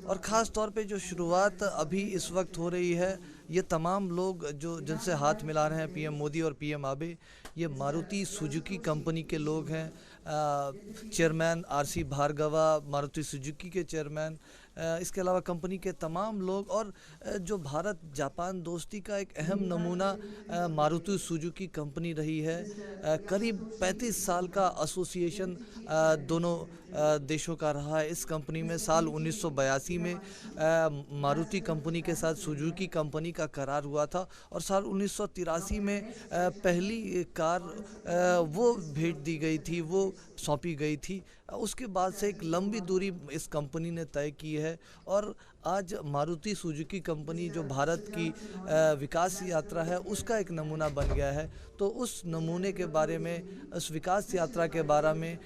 और ख़ास तौर पे जो शुरुआत अभी इस वक्त हो रही है, ये तमाम लोग जो जिनसे हाथ मिला रहे हैं पीएम मोदी और पीएम आबे, ये मारुति सुजुकी कंपनी के लोग हैं। Chairman RC Bhargava Maruti Suzuki के चेयरमैन, इसके अलावा कंपनी के तमाम लोग, और जो भारत जापान दोस्ती का एक अहम नमूना मारुति सुजुकी कंपनी रही है। करीब 35 साल का एसोसिएशन दोनों देशों का रहा है। इस कंपनी में साल 1982 में मारुति कंपनी के साथ सुजुकी कंपनी का करार हुआ था, और साल 1983 में पहली कार वो भेज दी गई थी, वो सौंपी गई थी। उसके बाद से एक लंबी दूरी इस कंपनी ने तय की है, और आज मारुति सुजुकी कंपनी जो भारत की विकास यात्रा है उसका एक नमूना बन गया है। तो उस नमूने के बारे में, उस विकास यात्रा के बारे में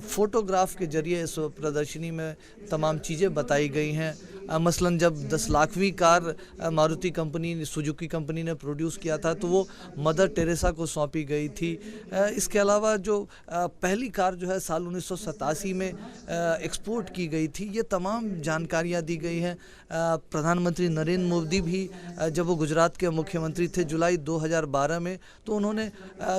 फ़ोटोग्राफ के ज़रिए इस प्रदर्शनी में तमाम चीज़ें बताई गई हैं। मसलन जब 10 लाखवीं car Maruti company Suzuki company ने प्रोड्यूस किया था, तो वो मदर टेरेसा को सौंपी गई थी। इसके अलावा जो पहली कार जो है साल 1987 में एक्सपोर्ट की गई थी, ये तमाम जानकारियाँ दी गई हैं। प्रधानमंत्री नरेंद्र मोदी भी जब वो गुजरात के मुख्यमंत्री थे जुलाई 2012 में, तो उन्होंने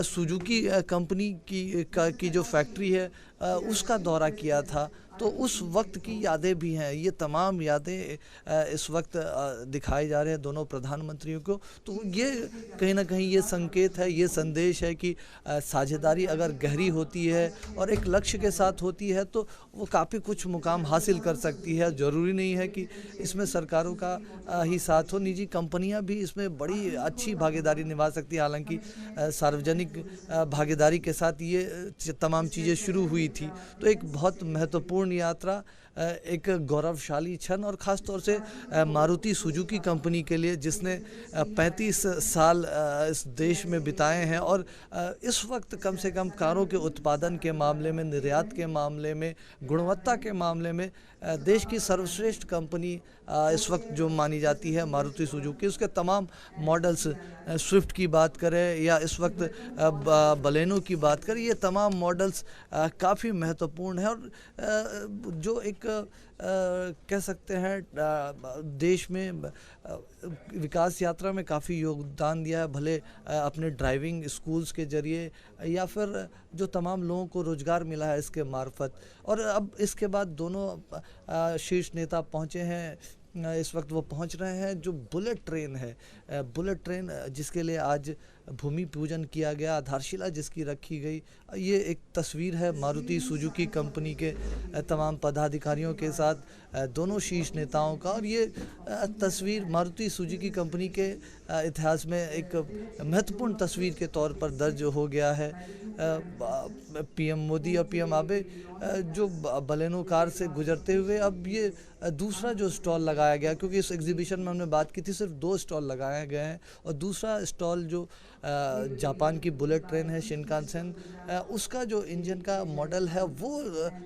सुजुकी कंपनी की जो फैक्ट्री है उसका दौरा किया था। तो उस वक्त की यादें भी हैं, ये तमाम यादें इस वक्त दिखाए जा रहे हैं दोनों प्रधानमंत्रियों को। तो ये कहीं ना कहीं ये संकेत है, ये संदेश है कि साझेदारी अगर गहरी होती है और एक लक्ष्य के साथ होती है, तो वो काफ़ी कुछ मुकाम हासिल कर सकती है। ज़रूरी नहीं है कि इसमें सरकारों का ही साथ हो, निजी कंपनियां भी इसमें बड़ी अच्छी भागीदारी निभा सकती है। हालांकि सार्वजनिक भागीदारी के साथ ये तमाम चीज़ें शुरू हुई थी। तो एक बहुत महत्वपूर्ण यात्रा, एक गौरवशाली क्षण, और ख़ास तौर से मारुति सुजुकी कंपनी के लिए जिसने 35 साल इस देश में बिताए हैं, और इस वक्त कम से कम कारों के उत्पादन के मामले में, निर्यात के मामले में, गुणवत्ता के मामले में देश की सर्वश्रेष्ठ कंपनी इस वक्त जो मानी जाती है मारुति सुजुकी। उसके तमाम मॉडल्स, स्विफ्ट की बात करें या इस वक्त बलेनो की बात करें, ये तमाम मॉडल्स काफ़ी महत्वपूर्ण है, और जो एक कह सकते हैं देश में विकास यात्रा में काफ़ी योगदान दिया है, भले अपने ड्राइविंग स्कूल्स के ज़रिए या फिर जो तमाम लोगों को रोज़गार मिला है इसके मार्फत। और अब इसके बाद दोनों शीर्ष नेता पहुँचे हैं, इस वक्त वो पहुंच रहे हैं। जो बुलेट ट्रेन है, बुलेट ट्रेन जिसके लिए आज भूमि पूजन किया गया, आधारशिला जिसकी रखी गई, ये एक तस्वीर है मारुति सुजुकी कंपनी के तमाम पदाधिकारियों के साथ दोनों शीर्ष नेताओं का। और ये तस्वीर मारुति सुजुकी कंपनी के इतिहास में एक महत्वपूर्ण तस्वीर के तौर पर दर्ज हो गया है। पीएम मोदी और पीएम आबे जो बलेनो कार से गुजरते हुए, अब ये दूसरा जो स्टॉल लगाया गया, क्योंकि इस एग्जीबिशन में हमने बात की थी सिर्फ 2 स्टॉल लगाए गए हैं, और दूसरा स्टॉल जो जापान की बुलेट ट्रेन है शिनकानसेन, उसका जो इंजन का मॉडल है वो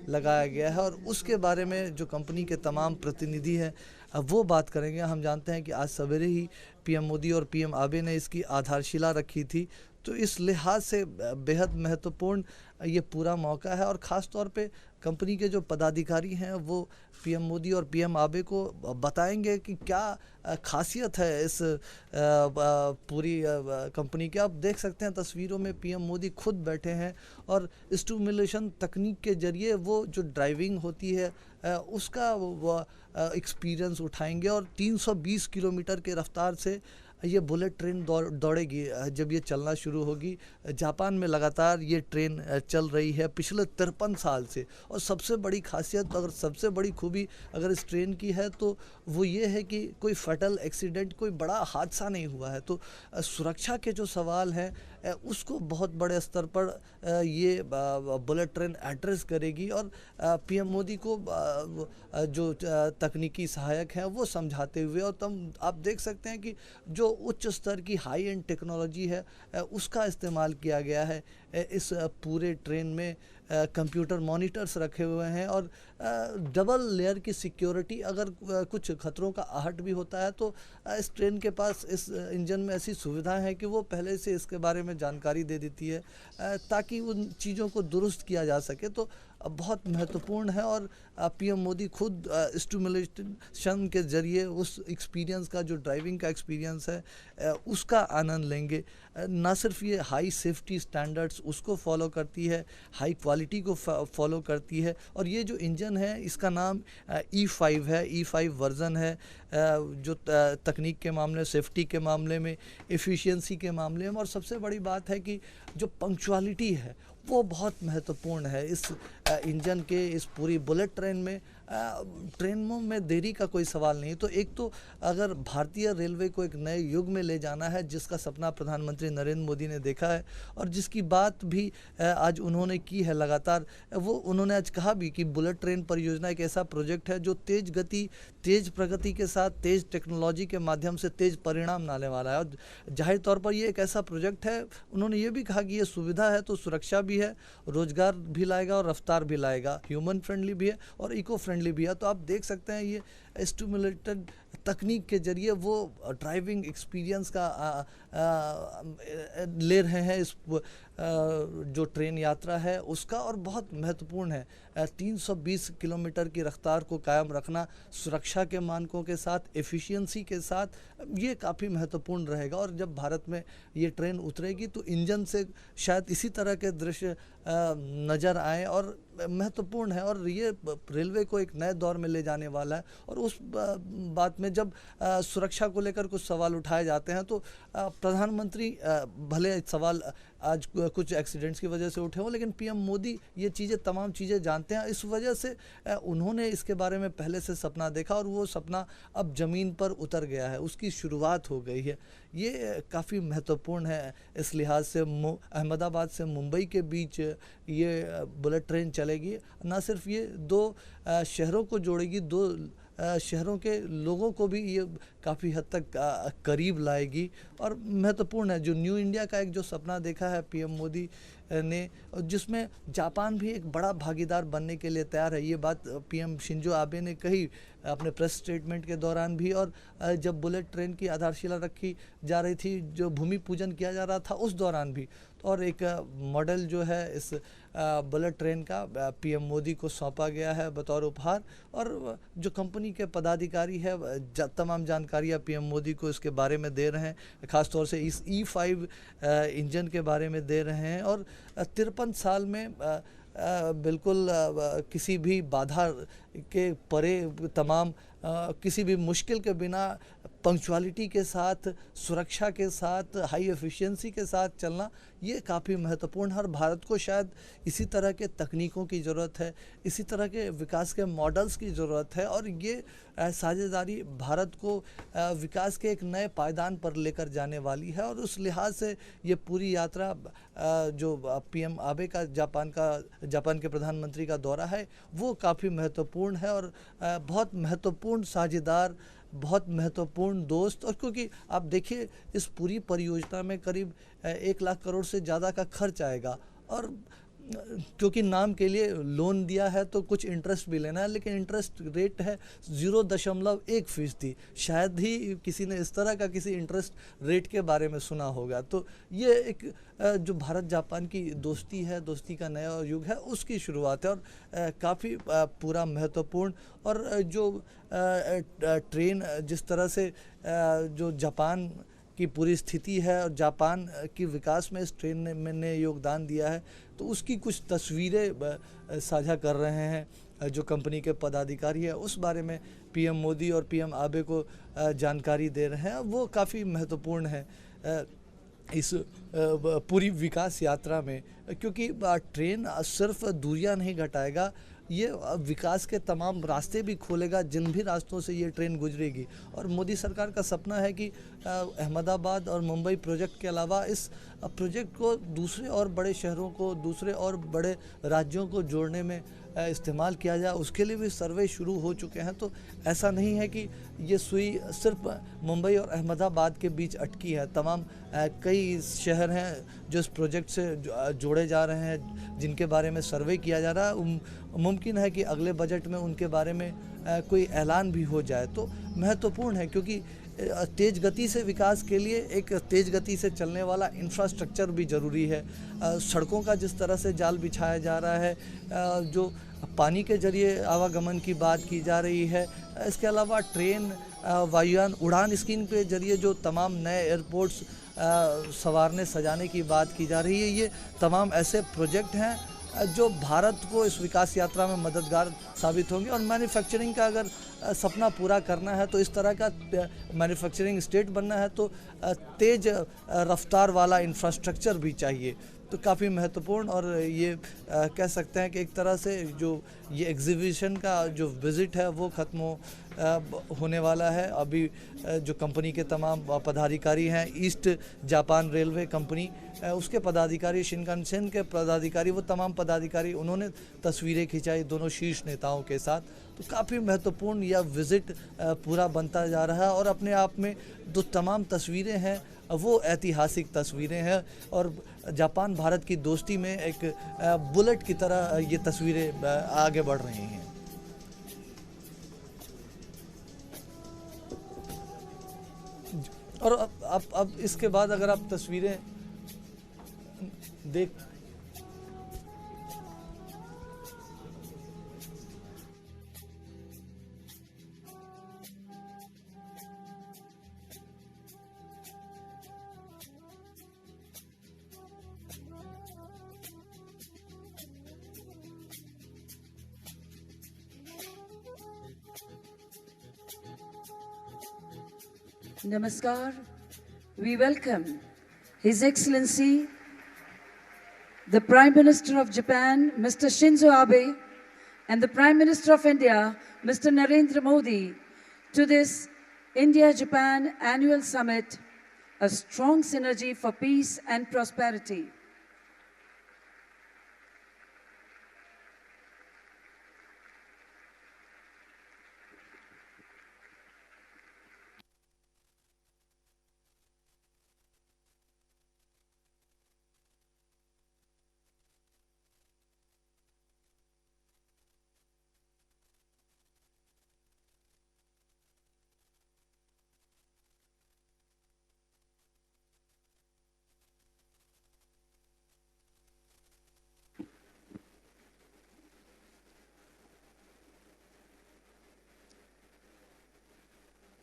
लगाया गया है, और उसके बारे में जो कंपनी के तमाम प्रतिनिधि हैं वो बात करेंगे। हम जानते हैं कि आज सवेरे ही पीएम मोदी और पीएम आबे ने इसकी आधारशिला रखी थी, तो इस लिहाज से बेहद महत्वपूर्ण ये पूरा मौका है। और ख़ास तौर पे कंपनी के जो पदाधिकारी हैं वो पीएम मोदी और पीएम आबे को बताएंगे कि क्या खासियत है इस पूरी कंपनी की। आप देख सकते हैं तस्वीरों में पीएम मोदी खुद बैठे हैं, और स्टिमुलेशन तकनीक के ज़रिए वो जो ड्राइविंग होती है उसका एक्सपीरियंस उठाएंगे, और 320 किलोमीटर के रफ्तार से ये बुलेट ट्रेन दौड़ेगी जब ये चलना शुरू होगी। जापान में लगातार ये ट्रेन चल रही है पिछले 53 साल से, और सबसे बड़ी खासियत, अगर सबसे बड़ी खूबी अगर इस ट्रेन की है, तो वो ये है कि कोई फैटल एक्सीडेंट, कोई बड़ा हादसा नहीं हुआ है। तो सुरक्षा के जो सवाल हैं उसको बहुत बड़े स्तर पर ये बुलेट ट्रेन एड्रेस करेगी, और पीएम मोदी को जो तकनीकी सहायक हैं वो समझाते हुए, और तब आप देख सकते हैं कि जो उच्च स्तर की हाई एंड टेक्नोलॉजी है उसका इस्तेमाल किया गया है इस पूरे ट्रेन में। कंप्यूटर मॉनिटर्स रखे हुए हैं, और डबल लेयर की सिक्योरिटी, अगर कुछ खतरों का आहट भी होता है तो इस ट्रेन के पास, इस इंजन में ऐसी सुविधाएं हैं कि वो पहले से इसके बारे में जानकारी दे देती है ताकि उन चीज़ों को दुरुस्त किया जा सके। तो बहुत महत्वपूर्ण है और पीएम मोदी खुद स्टिमुलेशन के ज़रिए उस एक्सपीरियंस का, जो ड्राइविंग का एक्सपीरियंस है उसका आनंद लेंगे। ना सिर्फ ये हाई सेफ्टी स्टैंडर्ड्स उसको फॉलो करती है, हाई क्वालिटी को फॉलो करती है। और ये जो इंजन है इसका नाम E5 है, E5 वर्ज़न है, जो तकनीक के मामले, सेफ्टी के मामले में, एफिशिएंसी के मामले में, और सबसे बड़ी बात है कि जो पंक्चुअलिटी है वो बहुत महत्वपूर्ण है इस इंजन के, इस पूरी बुलेट ट्रेन में। ट्रेनों में देरी का कोई सवाल नहीं। तो एक तो अगर भारतीय रेलवे को एक नए युग में ले जाना है, जिसका सपना प्रधानमंत्री नरेंद्र मोदी ने देखा है और जिसकी बात भी आज उन्होंने की है लगातार, वो उन्होंने आज कहा भी कि बुलेट ट्रेन परियोजना एक ऐसा प्रोजेक्ट है जो तेज़ गति, तेज़ प्रगति के साथ, तेज़ टेक्नोलॉजी के माध्यम से तेज़ परिणाम लाने वाला है। और जाहिर तौर पर ये एक ऐसा प्रोजेक्ट है, उन्होंने ये भी कहा कि ये सुविधा है तो सुरक्षा भी है, रोजगार भी लाएगा और रफ्तार भी लाएगा, ह्यूमन फ्रेंडली भी है और इको फ्रेंडली भी है। तो आप देख सकते हैं ये स्टिमुलेटेड तकनीक के जरिए वो ड्राइविंग एक्सपीरियंस का ले रहे हैं इस जो ट्रेन यात्रा है उसका, और बहुत महत्वपूर्ण है। 320 किलोमीटर की रफ्तार को कायम रखना सुरक्षा के मानकों के साथ, एफिशिएंसी के साथ, ये काफ़ी महत्वपूर्ण रहेगा। और जब भारत में ये ट्रेन उतरेगी तो इंजन से शायद इसी तरह के दृश्य नज़र आए और महत्वपूर्ण है, और ये रेलवे को एक नए दौर में ले जाने वाला है। और उस बात में जब सुरक्षा को लेकर कुछ सवाल उठाए जाते हैं तो प्रधानमंत्री भले सवाल आज कुछ एक्सीडेंट्स की वजह से उठे हों, लेकिन पीएम मोदी ये चीज़ें, तमाम चीज़ें जानते हैं। इस वजह से उन्होंने इसके बारे में पहले से सपना देखा और वो सपना अब ज़मीन पर उतर गया है, उसकी शुरुआत हो गई है। ये काफ़ी महत्वपूर्ण है इस लिहाज से। अहमदाबाद से मुंबई के बीच ये बुलेट ट्रेन चलेगी। ना सिर्फ ये दो शहरों को जोड़ेगी, दो शहरों के लोगों को भी ये काफ़ी हद तक करीब लाएगी और महत्वपूर्ण है। जो न्यू इंडिया का एक जो सपना देखा है पीएम मोदी ने, जिसमें जापान भी एक बड़ा भागीदार बनने के लिए तैयार है, ये बात पीएम शिंजो आबे ने कही अपने प्रेस स्टेटमेंट के दौरान भी। और जब बुलेट ट्रेन की आधारशिला रखी जा रही थी, जो भूमि पूजन किया जा रहा था, उस दौरान भी। और एक मॉडल जो है इस बुलेट ट्रेन का पीएम मोदी को सौंपा गया है बतौर उपहार, और जो कंपनी के पदाधिकारी है तमाम जानकारियाँ पीएम मोदी को इसके बारे में दे रहे हैं, ख़ासतौर से इस E5 इंजन के बारे में दे रहे हैं। और 53 साल में बिल्कुल किसी भी बाधा के परे, तमाम किसी भी मुश्किल के बिना, पंक्चुअलिटी के साथ, सुरक्षा के साथ, हाई एफिशिएंसी के साथ चलना, ये काफ़ी महत्वपूर्ण है। और भारत को शायद इसी तरह के तकनीकों की ज़रूरत है, इसी तरह के विकास के मॉडल्स की ज़रूरत है। और ये साझेदारी भारत को विकास के एक नए पायदान पर लेकर जाने वाली है। और उस लिहाज से ये पूरी यात्रा जो पीएम आबे का जापान के प्रधानमंत्री का दौरा है, वो काफ़ी महत्वपूर्ण है और बहुत महत्वपूर्ण साझेदार, बहुत महत्वपूर्ण दोस्त। और क्योंकि आप देखिए इस पूरी परियोजना में करीब 1 लाख करोड़ से ज़्यादा का खर्च आएगा, और क्योंकि नाम के लिए लोन दिया है तो कुछ इंटरेस्ट भी लेना है, लेकिन इंटरेस्ट रेट है 0.1%। शायद ही किसी ने इस तरह का किसी इंटरेस्ट रेट के बारे में सुना होगा। तो ये एक जो भारत जापान की दोस्ती है, दोस्ती का नया युग है, उसकी शुरुआत है। और काफ़ी पूरा महत्वपूर्ण, और जो ट्रेन जिस तरह से जो जापान की पूरी स्थिति है और जापान की विकास में इस ट्रेन ने योगदान दिया है, तो उसकी कुछ तस्वीरें साझा कर रहे हैं जो कंपनी के पदाधिकारी है, उस बारे में पीएम मोदी और पीएम आबे को जानकारी दे रहे हैं। वो काफ़ी महत्वपूर्ण है इस पूरी विकास यात्रा में, क्योंकि ट्रेन सिर्फ दूरियां नहीं घटाएगा, ये विकास के तमाम रास्ते भी खोलेगा जिन भी रास्तों से ये ट्रेन गुजरेगी। और मोदी सरकार का सपना है कि अहमदाबाद और मुंबई प्रोजेक्ट के अलावा इस प्रोजेक्ट को दूसरे और बड़े शहरों को, दूसरे और बड़े राज्यों को जोड़ने में इस्तेमाल किया जाए। उसके लिए भी सर्वे शुरू हो चुके हैं। तो ऐसा नहीं है कि ये सुई सिर्फ मुंबई और अहमदाबाद के बीच अटकी है। तमाम कई शहर हैं जो इस प्रोजेक्ट से जोड़े जा रहे हैं, जिनके बारे में सर्वे किया जा रहा है। मुमकिन है कि अगले बजट में उनके बारे में कोई ऐलान भी हो जाए तो महत्वपूर्ण है, क्योंकि तेज़ गति से विकास के लिए एक तेज़ गति से चलने वाला इंफ्रास्ट्रक्चर भी ज़रूरी है। सड़कों का जिस तरह से जाल बिछाया जा रहा है, जो पानी के जरिए आवागमन की बात की जा रही है, इसके अलावा ट्रेन, वायुयान, उड़ान स्कीम के जरिए जो तमाम नए एयरपोर्ट्स संवारने सजाने की बात की जा रही है, ये तमाम ऐसे प्रोजेक्ट हैं जो भारत को इस विकास यात्रा में मददगार साबित होंगे। और मैन्युफैक्चरिंग का अगर सपना पूरा करना है तो इस तरह का मैन्युफैक्चरिंग स्टेट बनना है तो तेज़ रफ्तार वाला इंफ्रास्ट्रक्चर भी चाहिए। तो काफ़ी महत्वपूर्ण, और ये कह सकते हैं कि एक तरह से जो ये एग्जीबिशन का जो विज़िट है वो ख़त्म होने वाला है। अभी जो कंपनी के तमाम पदाधिकारी हैं, ईस्ट जापान रेलवे कंपनी, उसके पदाधिकारी, शिनकानसेन के पदाधिकारी, वो तमाम पदाधिकारी, उन्होंने तस्वीरें खिंचाई दोनों शीर्ष नेताओं के साथ। तो काफ़ी महत्वपूर्ण यह विज़िट पूरा बनता जा रहा है, और अपने आप में जो तमाम तस्वीरें हैं वो ऐतिहासिक तस्वीरें हैं, और जापान भारत की दोस्ती में एक बुलेट की तरह ये तस्वीरें आगे बढ़ रही हैं। और अब इसके बाद अगर आप तस्वीरें देख, Namaskar. We welcome His Excellency, the Prime Minister of Japan, Mr. Shinzo Abe, and the Prime Minister of India, Mr. Narendra Modi, to this India-Japan Annual Summit, a strong synergy for peace and prosperity.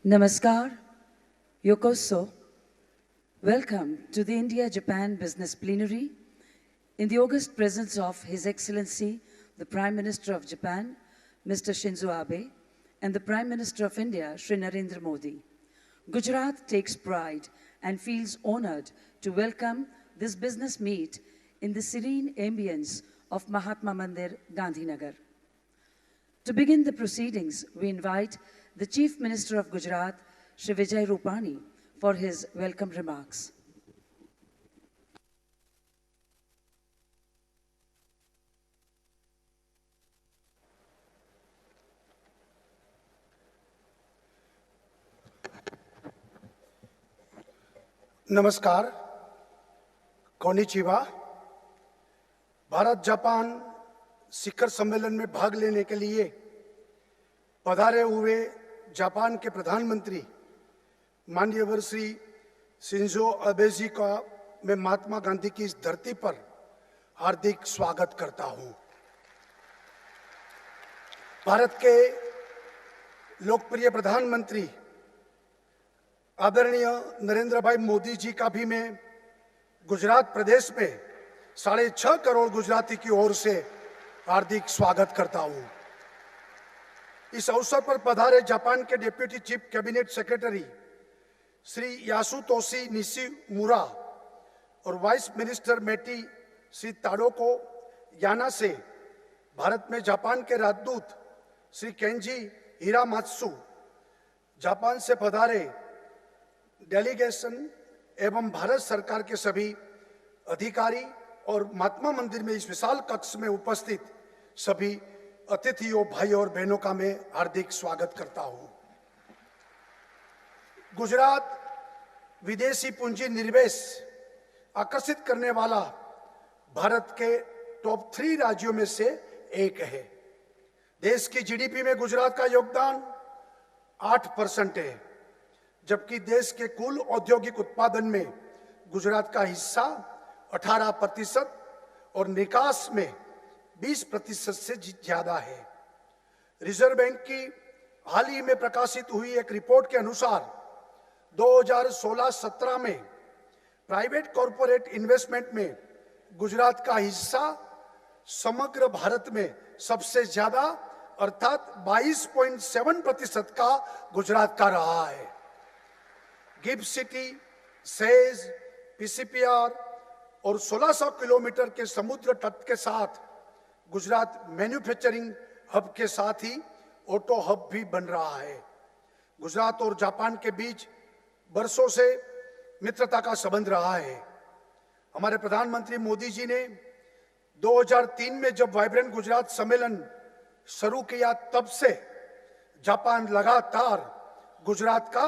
Namaskar, Yokoso. Welcome to the India-Japan Business Plenary in the august presence of His Excellency, the Prime Minister of Japan, Mr. Shinzo Abe, and the Prime Minister of India, Shri Narendra Modi. Gujarat takes pride and feels honored to welcome this business meet in the serene ambience of Mahatma Mandir, Gandhinagar. To begin the proceedings, we invite the Chief Minister of Gujarat, Shri Vijay Rupani, for his welcome remarks. नमस्कार, konnichiwa. Bharat Japan शिखर सम्मेलन में भाग लेने के लिए पधारे हुए Japan के प्रधानमंत्री माननीय श्री शिंजो अबे जी का मैं महात्मा गांधी की इस धरती पर हार्दिक स्वागत करता हूं। भारत के लोकप्रिय प्रधानमंत्री आदरणीय नरेंद्र भाई मोदी जी का भी मैं गुजरात प्रदेश में 6.5 करोड़ गुजराती की ओर से हार्दिक स्वागत करता हूं। इस अवसर पर पधारे जापान के deputy chief cabinet secretary Shri Yasutoshi Nishimura और vice minister METI Shri Tadoko Yana से भारत में जापान के राजदूत श्री केंजी हिरामात्सु, जापान से पधारे डेलीगेशन एवं भारत सरकार के सभी अधिकारी और महात्मा मंदिर में इस विशाल कक्ष में उपस्थित सभी अतिथियों, भाई और बहनों का मैं हार्दिक स्वागत करता हूं। गुजरात विदेशी पूंजी निवेश आकर्षित करने वाला भारत के टॉप 3 राज्यों में से एक है। देश की जीडीपी में गुजरात का योगदान 8% है, जबकि देश के कुल औद्योगिक उत्पादन में गुजरात का हिस्सा 18% और निकास में 20% से ज्यादा है। रिजर्व बैंक की हाल ही में प्रकाशित हुई एक रिपोर्ट के अनुसार 2016-17 में प्राइवेट कॉरपोरेट इन्वेस्टमेंट में गुजरात का हिस्सा समग्र भारत में सबसे ज्यादा अर्थात 22.7% का गुजरात का रहा है। गिफ्ट सिटी, सेज, पीसीपीआर और 1600 किलोमीटर के समुद्र तट के साथ गुजरात मैन्युफैक्चरिंग हब के साथ ही ऑटो हब भी बन रहा है। गुजरात और जापान के बीच बरसों से मित्रता का संबंध रहा है। हमारे प्रधानमंत्री मोदी जी ने 2003 में जब वाइब्रेंट गुजरात सम्मेलन शुरू किया, तब से जापान लगातार गुजरात का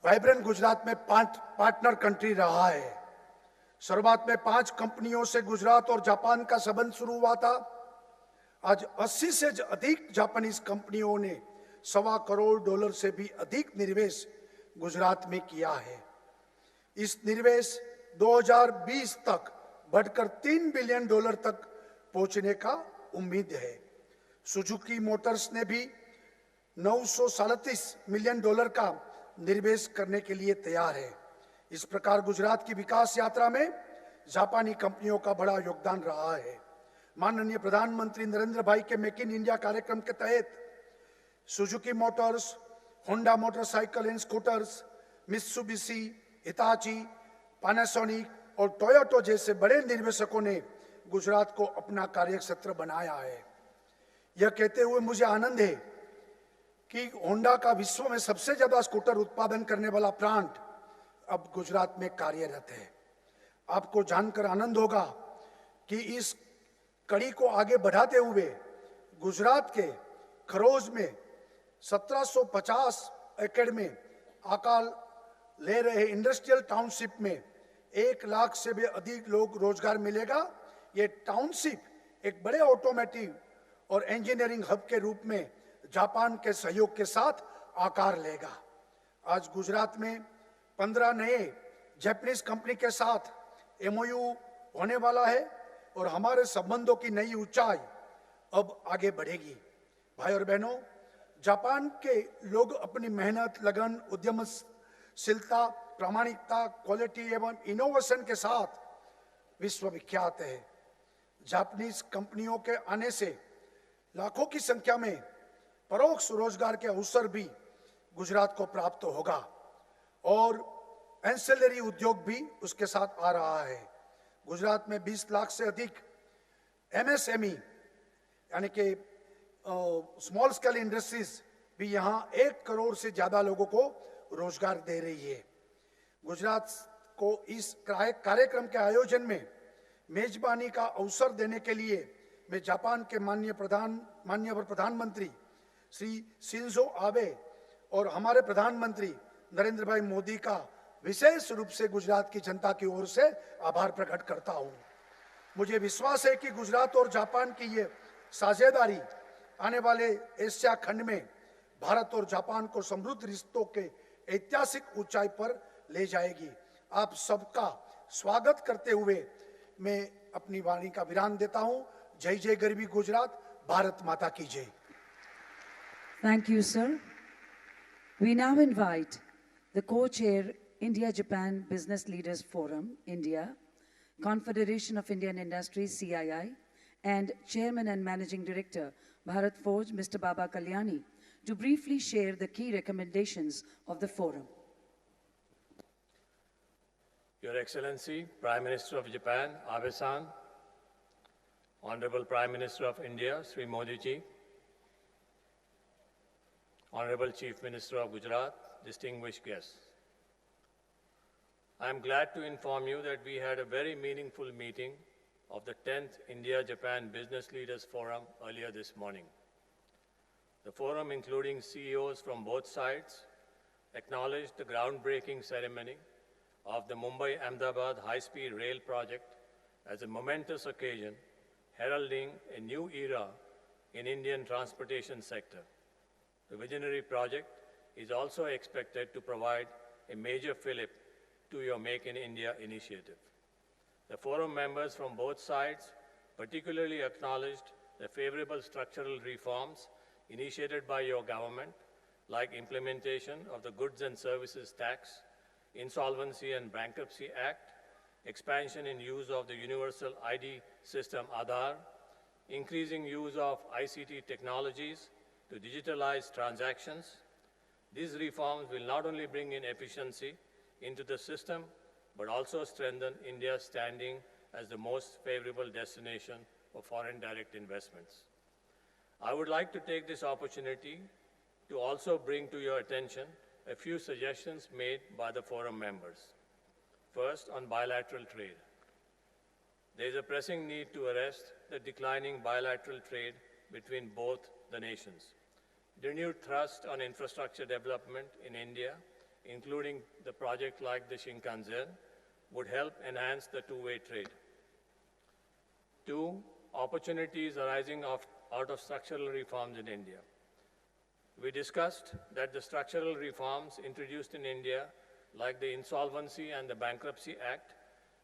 वाइब्रेंट गुजरात में पार्टनर कंट्री रहा है। शुरुआत में 5 कंपनियों से गुजरात और जापान का संबंध शुरू हुआ था। आज 80 से अधिक जापानीज कंपनियों ने $1.25 करोड़ से भी अधिक निवेश गुजरात में किया है। इस निवेश 2020 तक बढ़कर $3 बिलियन तक पहुंचने का उम्मीद है। सुजुकी मोटर्स ने भी $937 मिलियन का निवेश करने के लिए तैयार है। इस प्रकार गुजरात की विकास यात्रा में जापानी कंपनियों का बड़ा योगदान रहा है। माननीय प्रधानमंत्री नरेंद्र भाई के मेक इन इंडिया कार्यक्रम के तहत Suzuki Motors, Honda motorcycle and scooters, Mitsubishi, Hitachi, Panasonic और टोयोटा जैसे बड़े निवेशकों ने गुजरात को अपना कार्यक्षेत्र बनाया है। यह कहते हुए मुझे आनंद है कि होंडा का विश्व में सबसे ज्यादा स्कूटर उत्पादन करने वाला प्लांट अब गुजरात में कार्यरत है। आपको जानकर आनंद होगा कि इस कड़ी को आगे बढ़ाते हुए गुजरात के खरोज में 1750 एकड़ में आकार ले रहे इंडस्ट्रियल टाउनशिप में 1 लाख से भी अधिक लोग रोजगार मिलेगा। ये टाउनशिप एक बड़े ऑटोमेटिव और इंजीनियरिंग हब के रूप में जापान के सहयोग के साथ आकार लेगा। आज गुजरात में 15 नए जापानीज कंपनी के साथ एमओयू होने वाला है और हमारे संबंधों की नई ऊंचाई अब आगे बढ़ेगी। भाई और बहनों, जापान के लोग अपनी मेहनत, लगन, उद्यमशीलता, प्रामाणिकता, क्वालिटी एवं इनोवेशन के साथ विश्वविख्यात है। जापानीज कंपनियों के आने से लाखों की संख्या में परोक्ष रोजगार के अवसर भी गुजरात को प्राप्त होगा और एंसेलरी उद्योग भी उसके साथ आ रहा है। गुजरात में 20 लाख से अधिक एमएसएमई यानी कि स्मॉल स्केल इंडस्ट्रीज भी यहाँ 1 करोड़ से ज्यादा लोगों को रोजगार दे रही है। गुजरात को इस कार्यक्रम के आयोजन में मेजबानी का अवसर देने के लिए मैं जापान के माननीय प्रधानमंत्री श्री शिंजो आबे और हमारे प्रधानमंत्री नरेंद्र भाई मोदी का विशेष रूप से गुजरात की जनता की ओर से आभार प्रकट करता हूं। मुझे विश्वास है कि गुजरात और जापान की ये साझेदारी आने वाले एशिया खंड में भारत और जापान को समृद्ध रिश्तों के ऐतिहासिक ऊंचाई पर ले जाएगी। आप सबका स्वागत करते हुए मैं अपनी वाणी का विराम देता हूं। जय जय गरवी गुजरात, भारत माता की जय। Thank you, sir. We now invite the co-chair India-Japan Business Leaders Forum, India, Confederation of Indian Industries, CII, and Chairman and Managing Director, Bharat Forge, Mr. Baba Kalyani, to briefly share the key recommendations of the forum. Your Excellency, Prime Minister of Japan, Abe-san, Honorable Prime Minister of India, Sri Modi ji, Honorable Chief Minister of Gujarat, distinguished guests. I am glad to inform you that we had a very meaningful meeting of the 10th India-Japan Business Leaders Forum earlier this morning. The forum, including CEOs from both sides, acknowledged the groundbreaking ceremony of the Mumbai-Ahmedabad high-speed rail project as a momentous occasion heralding a new era in Indian transportation sector. The visionary project is also expected to provide a major fillip to your Make in India initiative. The forum members from both sides particularly acknowledged the favorable structural reforms initiated by your government, like implementation of the Goods and Services Tax, Insolvency and Bankruptcy Act, expansion in use of the Universal ID system Aadhaar, increasing use of ICT technologies to digitalize transactions. These reforms will not only bring in efficiency into the system, but also strengthen India's standing as the most favorable destination for foreign direct investments. I would like to take this opportunity to also bring to your attention a few suggestions made by the forum members. First, on bilateral trade. There is a pressing need to arrest the declining bilateral trade between both the nations. Renewed thrust on infrastructure development in India, including the project like the Shinkansen, would help enhance the two-way trade. Two, opportunities arising out of structural reforms in India. We discussed that the structural reforms introduced in India, like the Insolvency and the Bankruptcy Act,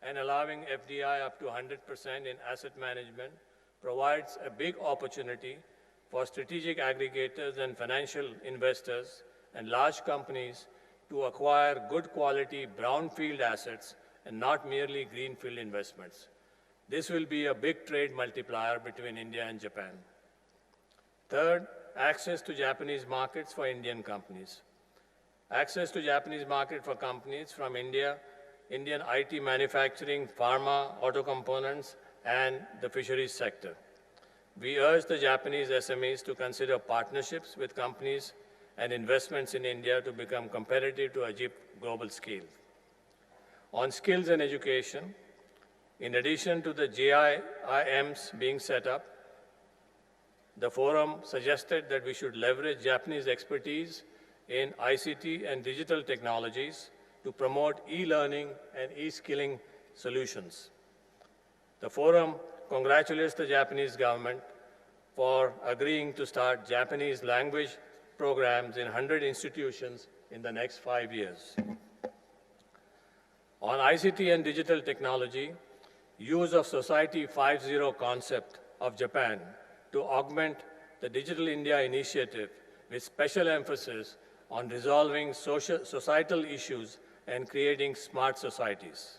and allowing FDI up to 100% in asset management, provides a big opportunity for strategic aggregators and financial investors and large companies to acquire good quality brownfield assets and not merely greenfield investments. This will be a big trade multiplier between India and Japan. Third, access to Japanese markets for Indian companies. Access to Japanese market for companies from India, Indian IT manufacturing, pharma, auto components, and the fisheries sector. We urge the Japanese SMEs to consider partnerships with companies and investments in India to become competitive to achieve global scale. On skills and education, in addition to the JIIMs being set up, the forum suggested that we should leverage Japanese expertise in ICT and digital technologies to promote e-learning and e-skilling solutions. The forum congratulates the Japanese government for agreeing to start Japanese language programs in 100 institutions in the next 5 years. On ICT and digital technology, use of Society 5.0 concept of Japan to augment the Digital India initiative with special emphasis on resolving societal issues and creating smart societies.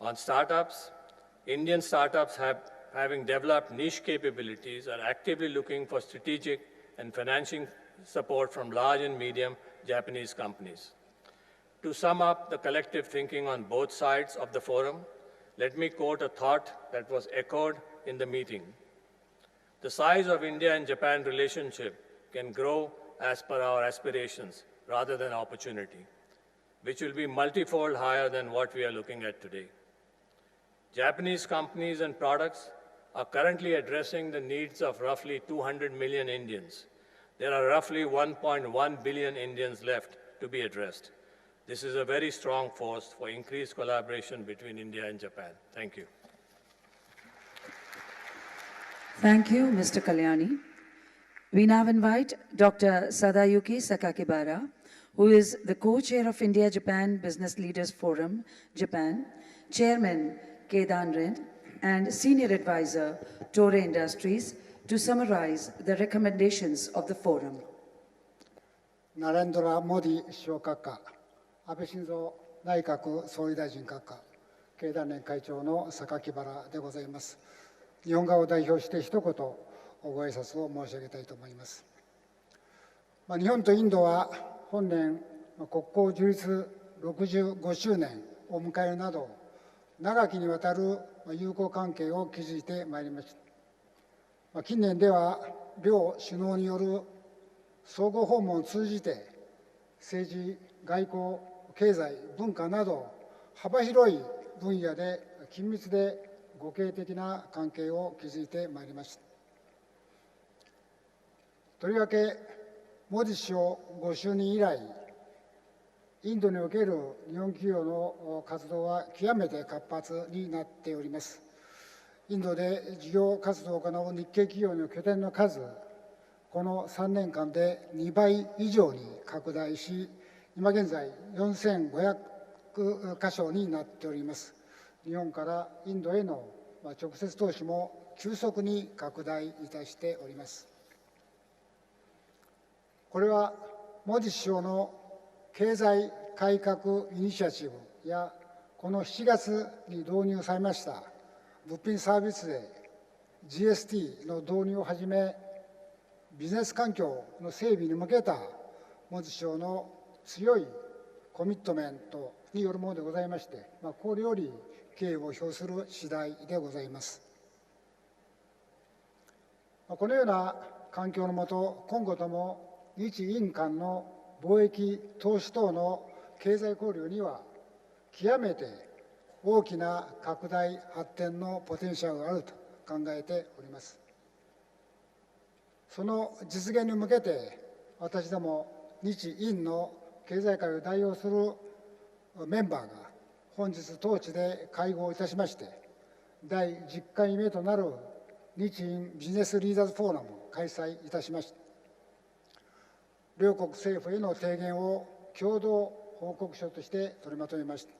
On startups, Indian startups having developed niche capabilities are actively looking for strategic and financing support from large and medium Japanese companies. To sum up the collective thinking on both sides of the forum, let me quote a thought that was echoed in the meeting. The size of India and Japan relationship can grow as per our aspirations rather than opportunity, which will be multifold higher than what we are looking at today. Japanese companies and products are currently addressing the needs of roughly 200 million Indians. There are roughly 1.1 billion Indians left to be addressed. This is a very strong force for increased collaboration between India and Japan. Thank you. Thank you, Mr. Kalyani. We now invite Dr. Sadayuki Sakakibara, who is the co-chair of India-Japan Business Leaders Forum, Japan, Chairman Kedan Ren, and Senior Advisor, Toray Industries, to summarize the recommendations of the forum. Narendra Modi 首相閣下、安倍晋三内閣総理大臣閣下、経団連会長の榊原でございます。日本側を代表して一言ご挨拶を申し上げたいと思います。日本とインドは本年国交樹立65周年を迎えるなど、長きにわたる友好関係を築いてまいりました。近年では両首脳による相互訪問を通じて政治、外交、経済、文化など幅広い分野で緊密で互恵的な関係を築いてまいりました。とりわけモディ首相ご就任以来、インドにおける日本企業の活動は極めて活発になっております。インドで事業活動を行う日系企業の拠点の数、この3年間で2倍以上に拡大し、今現在4500カ所になっております。日本からインドへの直接投資も急速に拡大いたしております。これはモディ首相の経済改革イニシアチブや、この7月に導入されました物品サービス税 GST の導入をはじめ、ビジネス環境の整備に向けたモディ首相の強いコミットメントによるものでございまして、心より敬意を表する次第でございます。このような環境の下、今後とも日印間の貿易、投資等の経済交流には、極めて大きな拡大発展のポテンシャルがあると考えております。その実現に向けて、私ども日印の経済界を代表するメンバーが本日当地で会合いたしまして、第10回目となる日印ビジネスリーダーズフォーラムを開催いたしました。両国政府への提言を共同報告書として取りまとめました。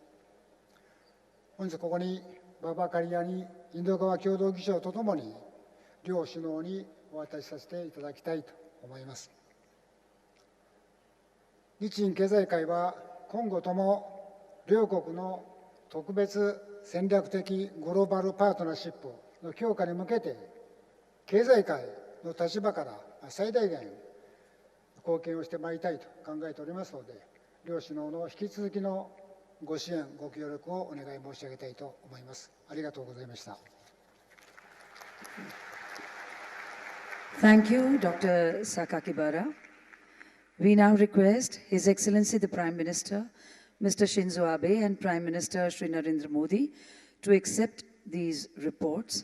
本日ここにババカリアにインド側共同議長とともに両首脳にお渡しさせていただきたいと思います。日印経済界は今後とも両国の特別戦略的グローバルパートナーシップの強化に向けて、経済界の立場から最大限貢献をしてまいりたいと考えておりますので、両首脳の引き続きのご支援、ご協力をお願い申し上げたいと思います。ありがとうございました。Thank you, Dr. Sakakibara. We now request His Excellency the Prime Minister, Mr. Shinzo Abe, and Prime Minister Shri Narendra Modi to accept these reports.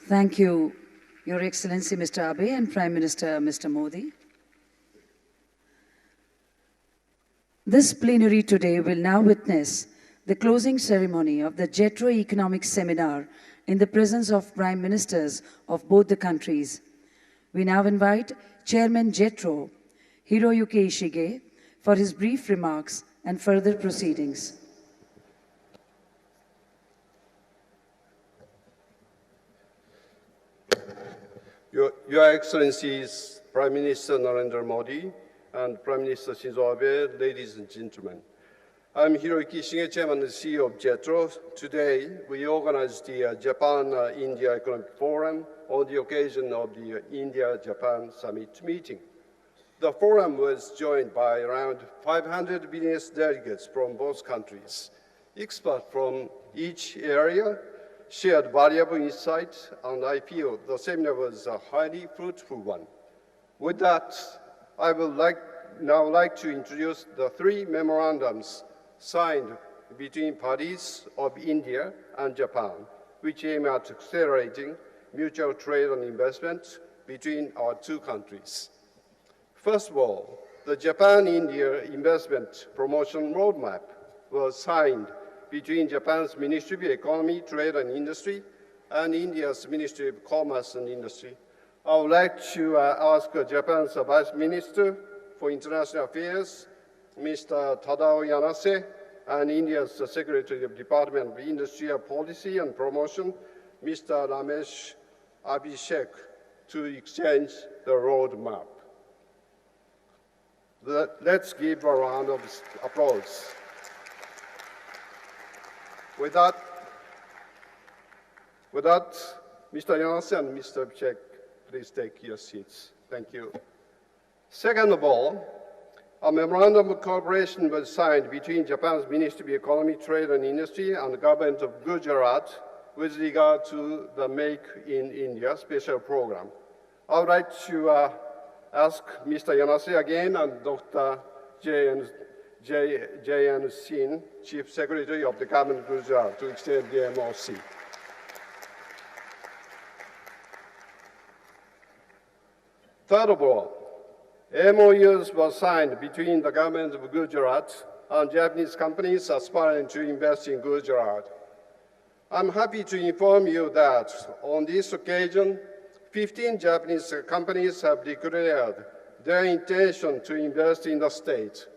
Thank you, Your Excellency Mr. Abe and Prime Minister Mr. Modi. This plenary today will now witness the closing ceremony of the JETRO Economic Seminar in the presence of Prime Ministers of both the countries. We now invite Chairman JETRO, Hiroyuki Ishige, for his brief remarks and further proceedings. Your Excellencies, Prime Minister Narendra Modi and Prime Minister Shinzo Abe, ladies and gentlemen. I'm Hiroyuki Ishige, Chairman and CEO of JETRO. Today, we organized the Japan-India Economic Forum on the occasion of the India-Japan Summit meeting. The forum was joined by around 500 business delegates from both countries. Experts from each area shared valuable insights, and I feel the seminar was a highly fruitful one. With that, I would now like to introduce the three memorandums signed between parties of India and Japan, which aim at accelerating mutual trade and investment between our two countries. First of all, the Japan-India Investment Promotion Roadmap was signed between Japan's Ministry of Economy, Trade and Industry and India's Ministry of Commerce and Industry. I would like to ask Japan's Vice Minister for International Affairs, Mr. Tadao Yanase, and India's Secretary of Department of Industrial Policy and Promotion, Mr. Ramesh Abhishek, to exchange the roadmap. Let's give a round of applause. With that, Mr. Yanase and Mr. Abhishek, please take your seats. Thank you. Second of all, a memorandum of cooperation was signed between Japan's Ministry of Economy, Trade and Industry and the government of Gujarat with regard to the Make in India special program. I would like to ask Mr. Yanase again and Dr. J.N. Sin, Chief Secretary of the Government of Gujarat, to extend the MOC. Third of all, MOUs were signed between the government of Gujarat and Japanese companies aspiring to invest in Gujarat. I'm happy to inform you that on this occasion, 15 Japanese companies have declared their intention to invest in the state.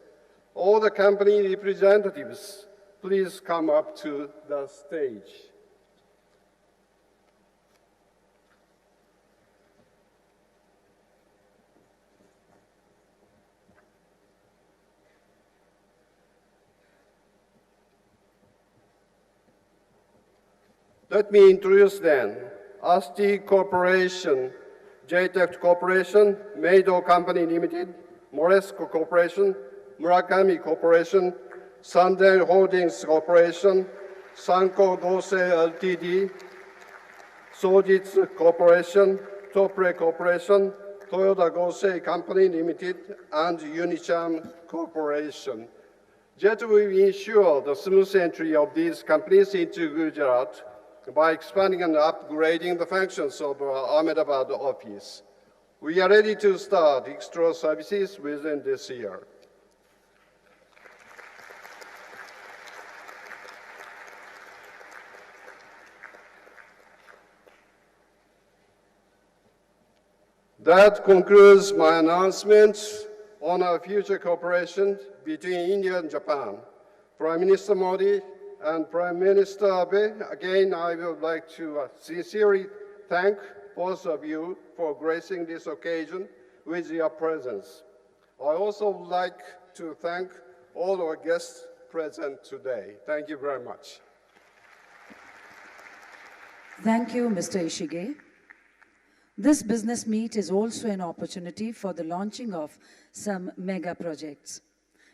All the company representatives, please come up to the stage. Let me introduce then ASTI Corporation, JTEC Corporation, Meido Company Limited, Moresco Corporation, Murakami Corporation, Sandel Holdings Corporation, Sanko Gosei Ltd, Sojitsu Corporation, Topre Corporation, Toyota Gosei Company Limited, and Unicharm Corporation. JET will ensure the smooth entry of these companies into Gujarat by expanding and upgrading the functions of our Ahmedabad office. We are ready to start extra services within this year. That concludes my announcement on our future cooperation between India and Japan. Prime Minister Modi and Prime Minister Abe, again, I would like to sincerely thank both of you for gracing this occasion with your presence. I also would like to thank all our guests present today. Thank you very much. Thank you, Mr. Ishige. This business meet is also an opportunity for the launching of some mega projects.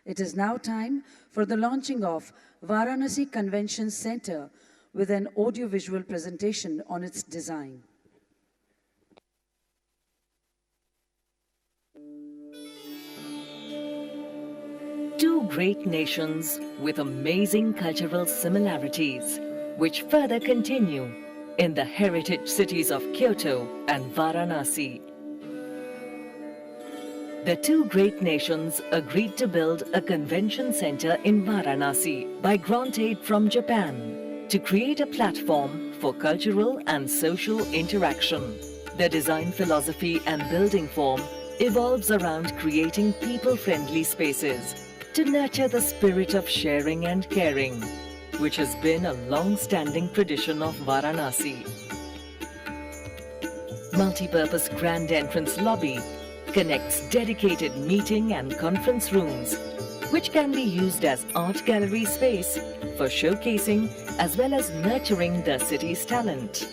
It is now time for the launching of Varanasi Convention Center with an audiovisual presentation on its design. Two great nations with amazing cultural similarities, which further continue in the heritage cities of Kyoto and Varanasi. The two great nations agreed to build a convention center in Varanasi by grant aid from Japan to create a platform for cultural and social interaction. The design philosophy and building form evolves around creating people-friendly spaces to nurture the spirit of sharing and caring, which has been a long-standing tradition of Varanasi. Multi-purpose grand entrance lobby connects dedicated meeting and conference rooms, which can be used as art gallery space for showcasing as well as nurturing the city's talent.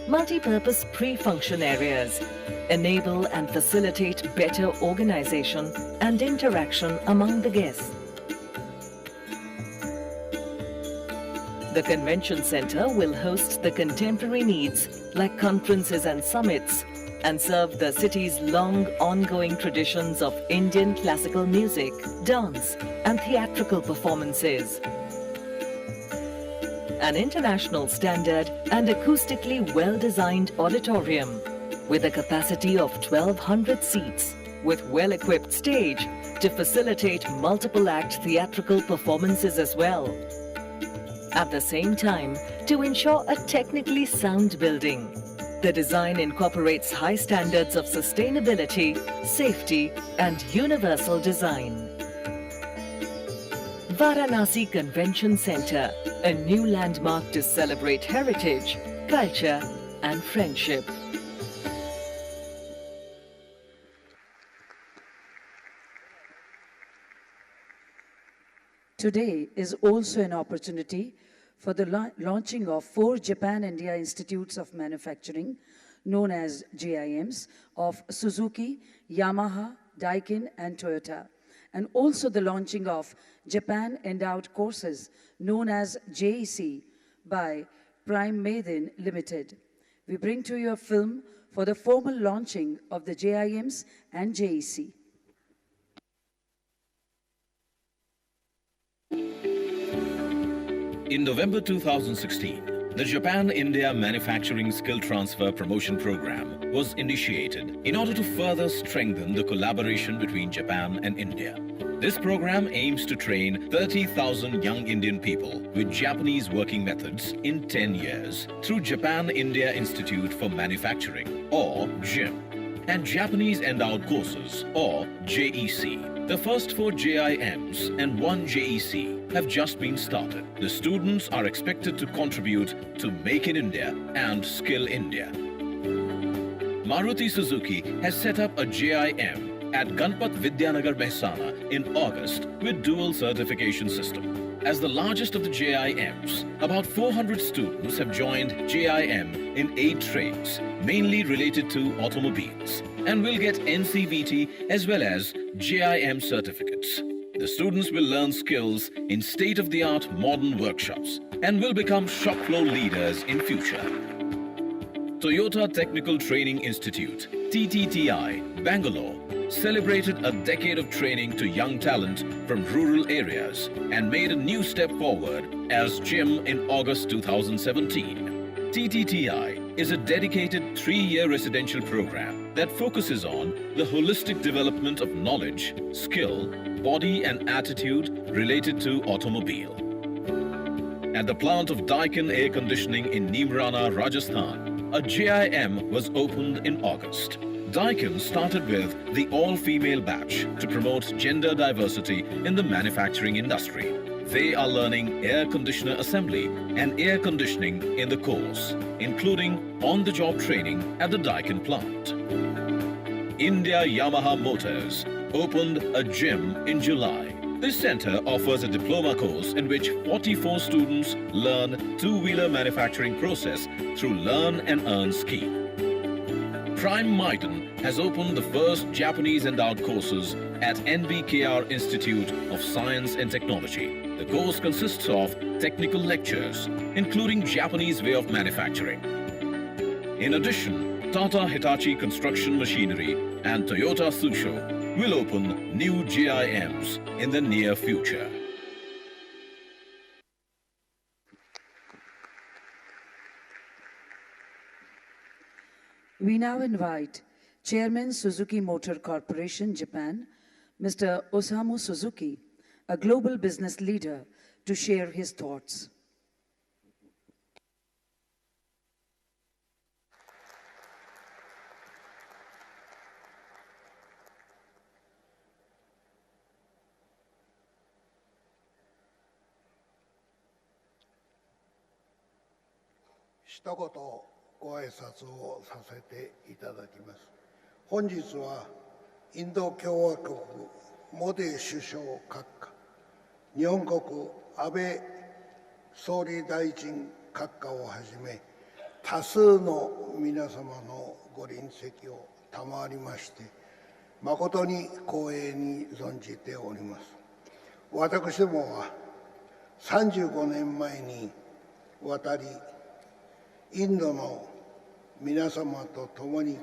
Multi-purpose pre-function areas enable and facilitate better organization and interaction among the guests. The convention center will host the contemporary needs like conferences and summits and serve the city's long ongoing traditions of Indian classical music, dance and theatrical performances. An international standard and acoustically well-designed auditorium with a capacity of 1,200 seats with well-equipped stage to facilitate multiple-act theatrical performances as well. At the same time, to ensure a technically sound building, the design incorporates high standards of sustainability, safety, and universal design. Varanasi Convention Center, a new landmark to celebrate heritage, culture, and friendship. Today is also an opportunity for the launching of 4 Japan-India Institutes of Manufacturing, known as JIMs, of Suzuki, Yamaha, Daikin, and Toyota, and also the launching of Japan Endowed Courses, known as JEC, by Prime Maiden Limited. We bring to you a film for the formal launching of the JIMs and JEC. In November 2016, the Japan-India Manufacturing Skill Transfer Promotion Program was initiated in order to further strengthen the collaboration between Japan and India. This program aims to train 30,000 young Indian people with Japanese working methods in 10 years through Japan-India Institute for Manufacturing, or JIM, and Japanese Endowed Courses, or JEC. The first 4 JIMs and 1 JEC have just been started. The students are expected to contribute to Make in India and Skill India. Maruti Suzuki has set up a JIM at Ganpat Vidyanagar, Mehsana in August with dual certification system. As the largest of the JIMs, about 400 students have joined JIM in 8 trades, mainly related to automobiles, and will get NCVT as well as JIM certificates. The students will learn skills in state-of-the-art modern workshops and will become shop floor leaders in future. Toyota Technical Training Institute, TTTI, Bangalore, celebrated a decade of training to young talent from rural areas and made a new step forward as JIM in August 2017. TTTI is a dedicated 3-year residential program that focuses on the holistic development of knowledge, skill, body and attitude related to automobile. At the plant of Daikin Air Conditioning in Neemrana, Rajasthan, a JIM was opened in August. Daikin started with the all-female batch to promote gender diversity in the manufacturing industry. They are learning air conditioner assembly and air conditioning in the course, including on-the-job training at the Daikin plant. India Yamaha Motors opened a JIM in July. This center offers a diploma course in which 44 students learn two-wheeler manufacturing process through Learn and Earn scheme. Prime Maiden has opened the first Japanese endowed courses at NBKR Institute of Science and Technology. The course consists of technical lectures, including Japanese way of manufacturing. In addition, Tata Hitachi Construction Machinery and Toyota Tsusho will open new JIMs in the near future. We now invite Chairman Suzuki Motor Corporation, Japan, Mr. Osamu Suzuki, a global business leader, to share his thoughts.ご挨拶をさせていただきます。本日はインド共和国モディ首相閣下、日本国安倍総理大臣閣下をはじめ多数の皆様のご臨席を賜りまして誠に光栄に存じております。私どもは35年前に渡りインドの皆様と共に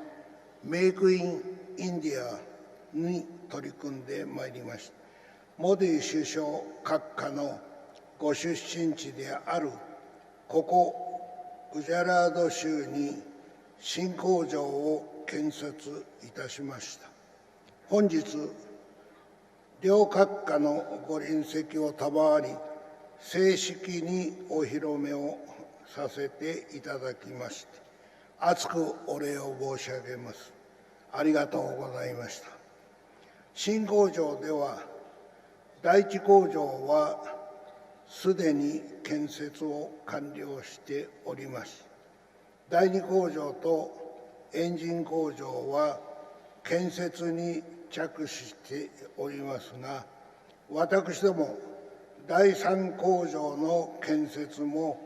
メイクインインディアに取り組んでまいりました。モディ首相閣下のご出身地であるここグジャラード州に新工場を建設いたしました。本日両閣下のご臨席を賜り正式にお披露目をさせていただきまして厚くお礼を申し上げます。ありがとうございました。新工場では第一工場はすでに建設を完了しております。第二工場とエンジン工場は建設に着手しておりますが、私ども第三工場の建設も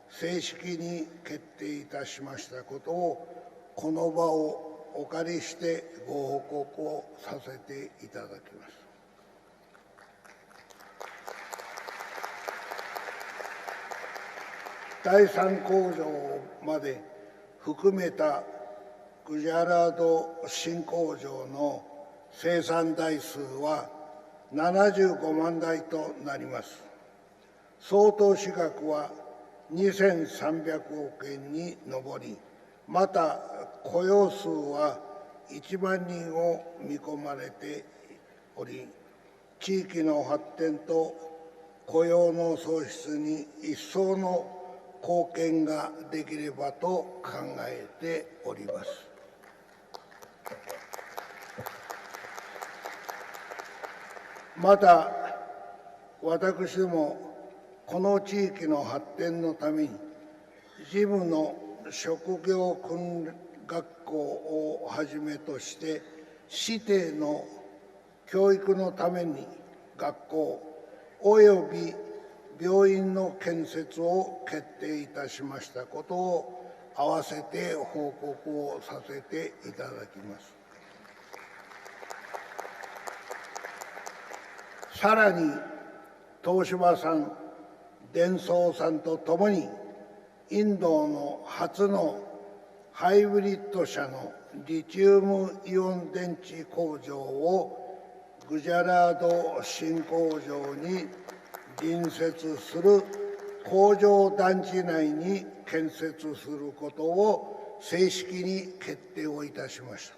正式に決定いたしましたことをこの場をお借りしてご報告をさせていただきます。第三工場まで含めたグジャラード新工場の生産台数は75万台となります。総投資額は2300億円に上り、また雇用数は1万人を見込まれており、地域の発展と雇用の創出に一層の貢献ができればと考えております。また、私どもこの地域の発展のために、事務の職業訓学校をはじめとして、指定の教育のために学校および病院の建設を決定いたしましたことを併せて報告をさせていただきます。さらに、東芝さん、デンソーさんとともに、インドの初のハイブリッド車のリチウムイオン電池工場をグジャラード新工場に隣接する工場団地内に建設することを正式に決定をいたしました。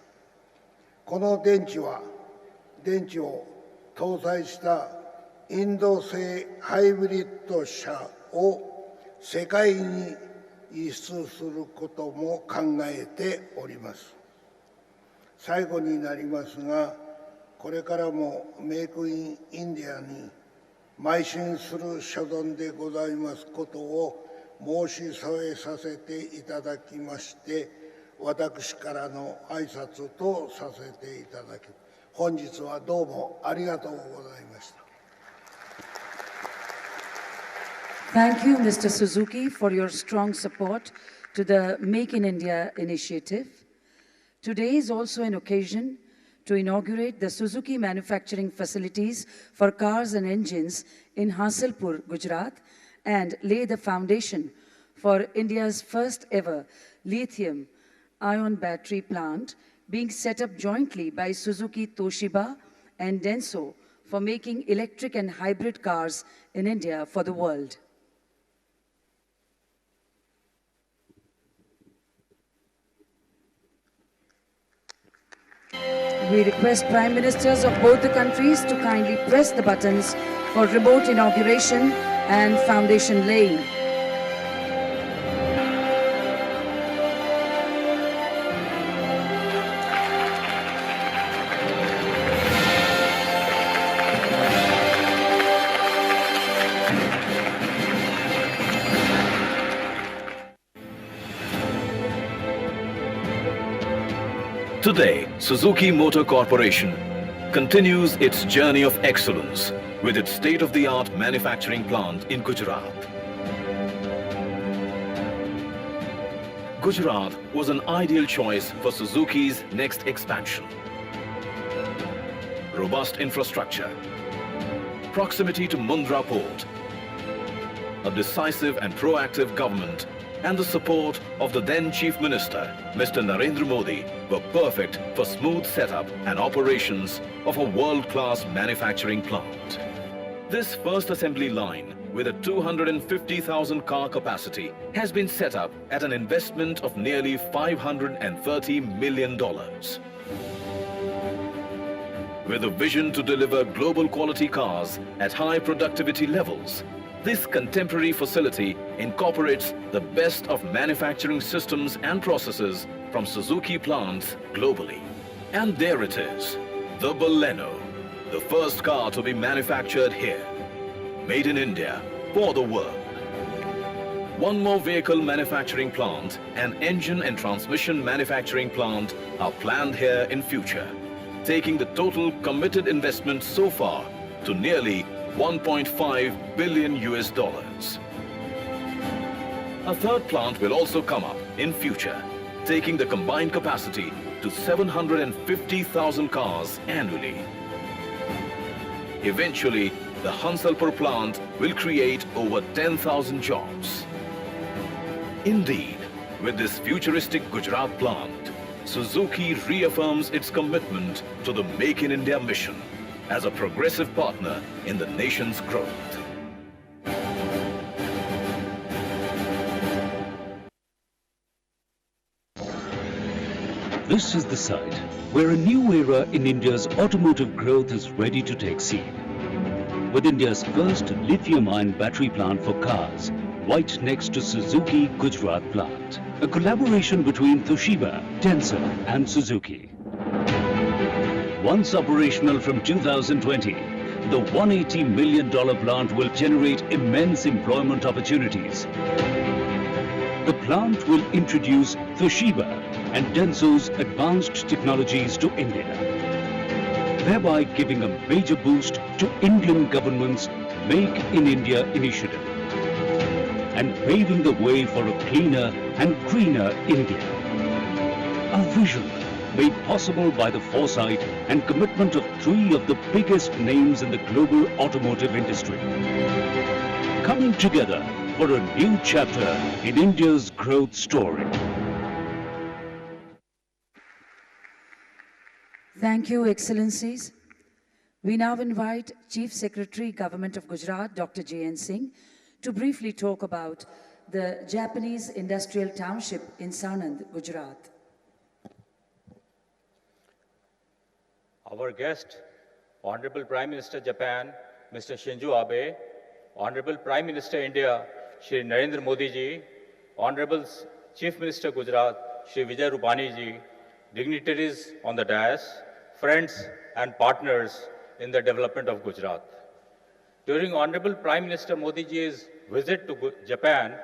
この電池を搭載したインド製ハイブリッド車を世界に輸出することも考えております。最後になりますが、これからもメイクインインディアに邁進する所存でございますことを申し添えさせていただきまして、私からの挨拶とさせていただき、本日はどうもありがとうございました。Thank you, Mr. Suzuki, for your strong support to the Make in India initiative. Today is also an occasion to inaugurate the Suzuki manufacturing facilities for cars and engines in Hasilpur, Gujarat, and lay the foundation for India's first ever lithium-ion battery plant being set up jointly by Suzuki Toshiba and Denso for making electric and hybrid cars in India for the world. We request Prime Ministers of both the countries to kindly press the buttons for remote inauguration and foundation laying. Today, Suzuki Motor Corporation continues its journey of excellence with its state-of-the-art manufacturing plant in Gujarat. Gujarat was an ideal choice for Suzuki's next expansion. Robust infrastructure, proximity to Mundra port, a decisive and proactive government, and the support of the then Chief Minister, Mr. Narendra Modi, were perfect for smooth setup and operations of a world-class manufacturing plant. This first assembly line, with a 250,000 car capacity, has been set up at an investment of nearly $530 million. With a vision to deliver global quality cars at high productivity levels, this contemporary facility incorporates the best of manufacturing systems and processes from Suzuki plants globally. And there it is, the Baleno, the first car to be manufactured here, made in India for the world. One more vehicle manufacturing plant and engine and transmission manufacturing plant are planned here in future, taking the total committed investment so far to nearly $1.5 billion. A third plant will also come up in future, taking the combined capacity to 750,000 cars annually. Eventually, the Hansalpur plant will create over 10,000 jobs. Indeed, with this futuristic Gujarat plant, Suzuki reaffirms its commitment to the Make in India mission as a progressive partner in the nation's growth. This is the site where a new era in India's automotive growth is ready to take seed. With India's first lithium-ion battery plant for cars, right next to Suzuki Gujarat plant. A collaboration between Toshiba, Denso and Suzuki. Once operational from 2020, the $180 million plant will generate immense employment opportunities. The plant will introduce Toshiba and Denso's advanced technologies to India, thereby giving a major boost to Indian government's Make in India initiative and paving the way for a cleaner and greener India. A vision made possible by the foresight and commitment of three of the biggest names in the global automotive industry, coming together for a new chapter in India's growth story. Thank you, Excellencies. We now invite Chief Secretary, Government of Gujarat, Dr. J.N. Singh, to briefly talk about the Japanese Industrial Township in Sanand, Gujarat. Our guest, Honorable Prime Minister Japan, Mr. Shinzo Abe, Honorable Prime Minister India, Shri Narendra Modi ji, Honorable Chief Minister Gujarat, Shri Vijay Rupani ji, dignitaries on the dais, friends and partners in the development of Gujarat. During Honorable Prime Minister Modi ji's visit to Japan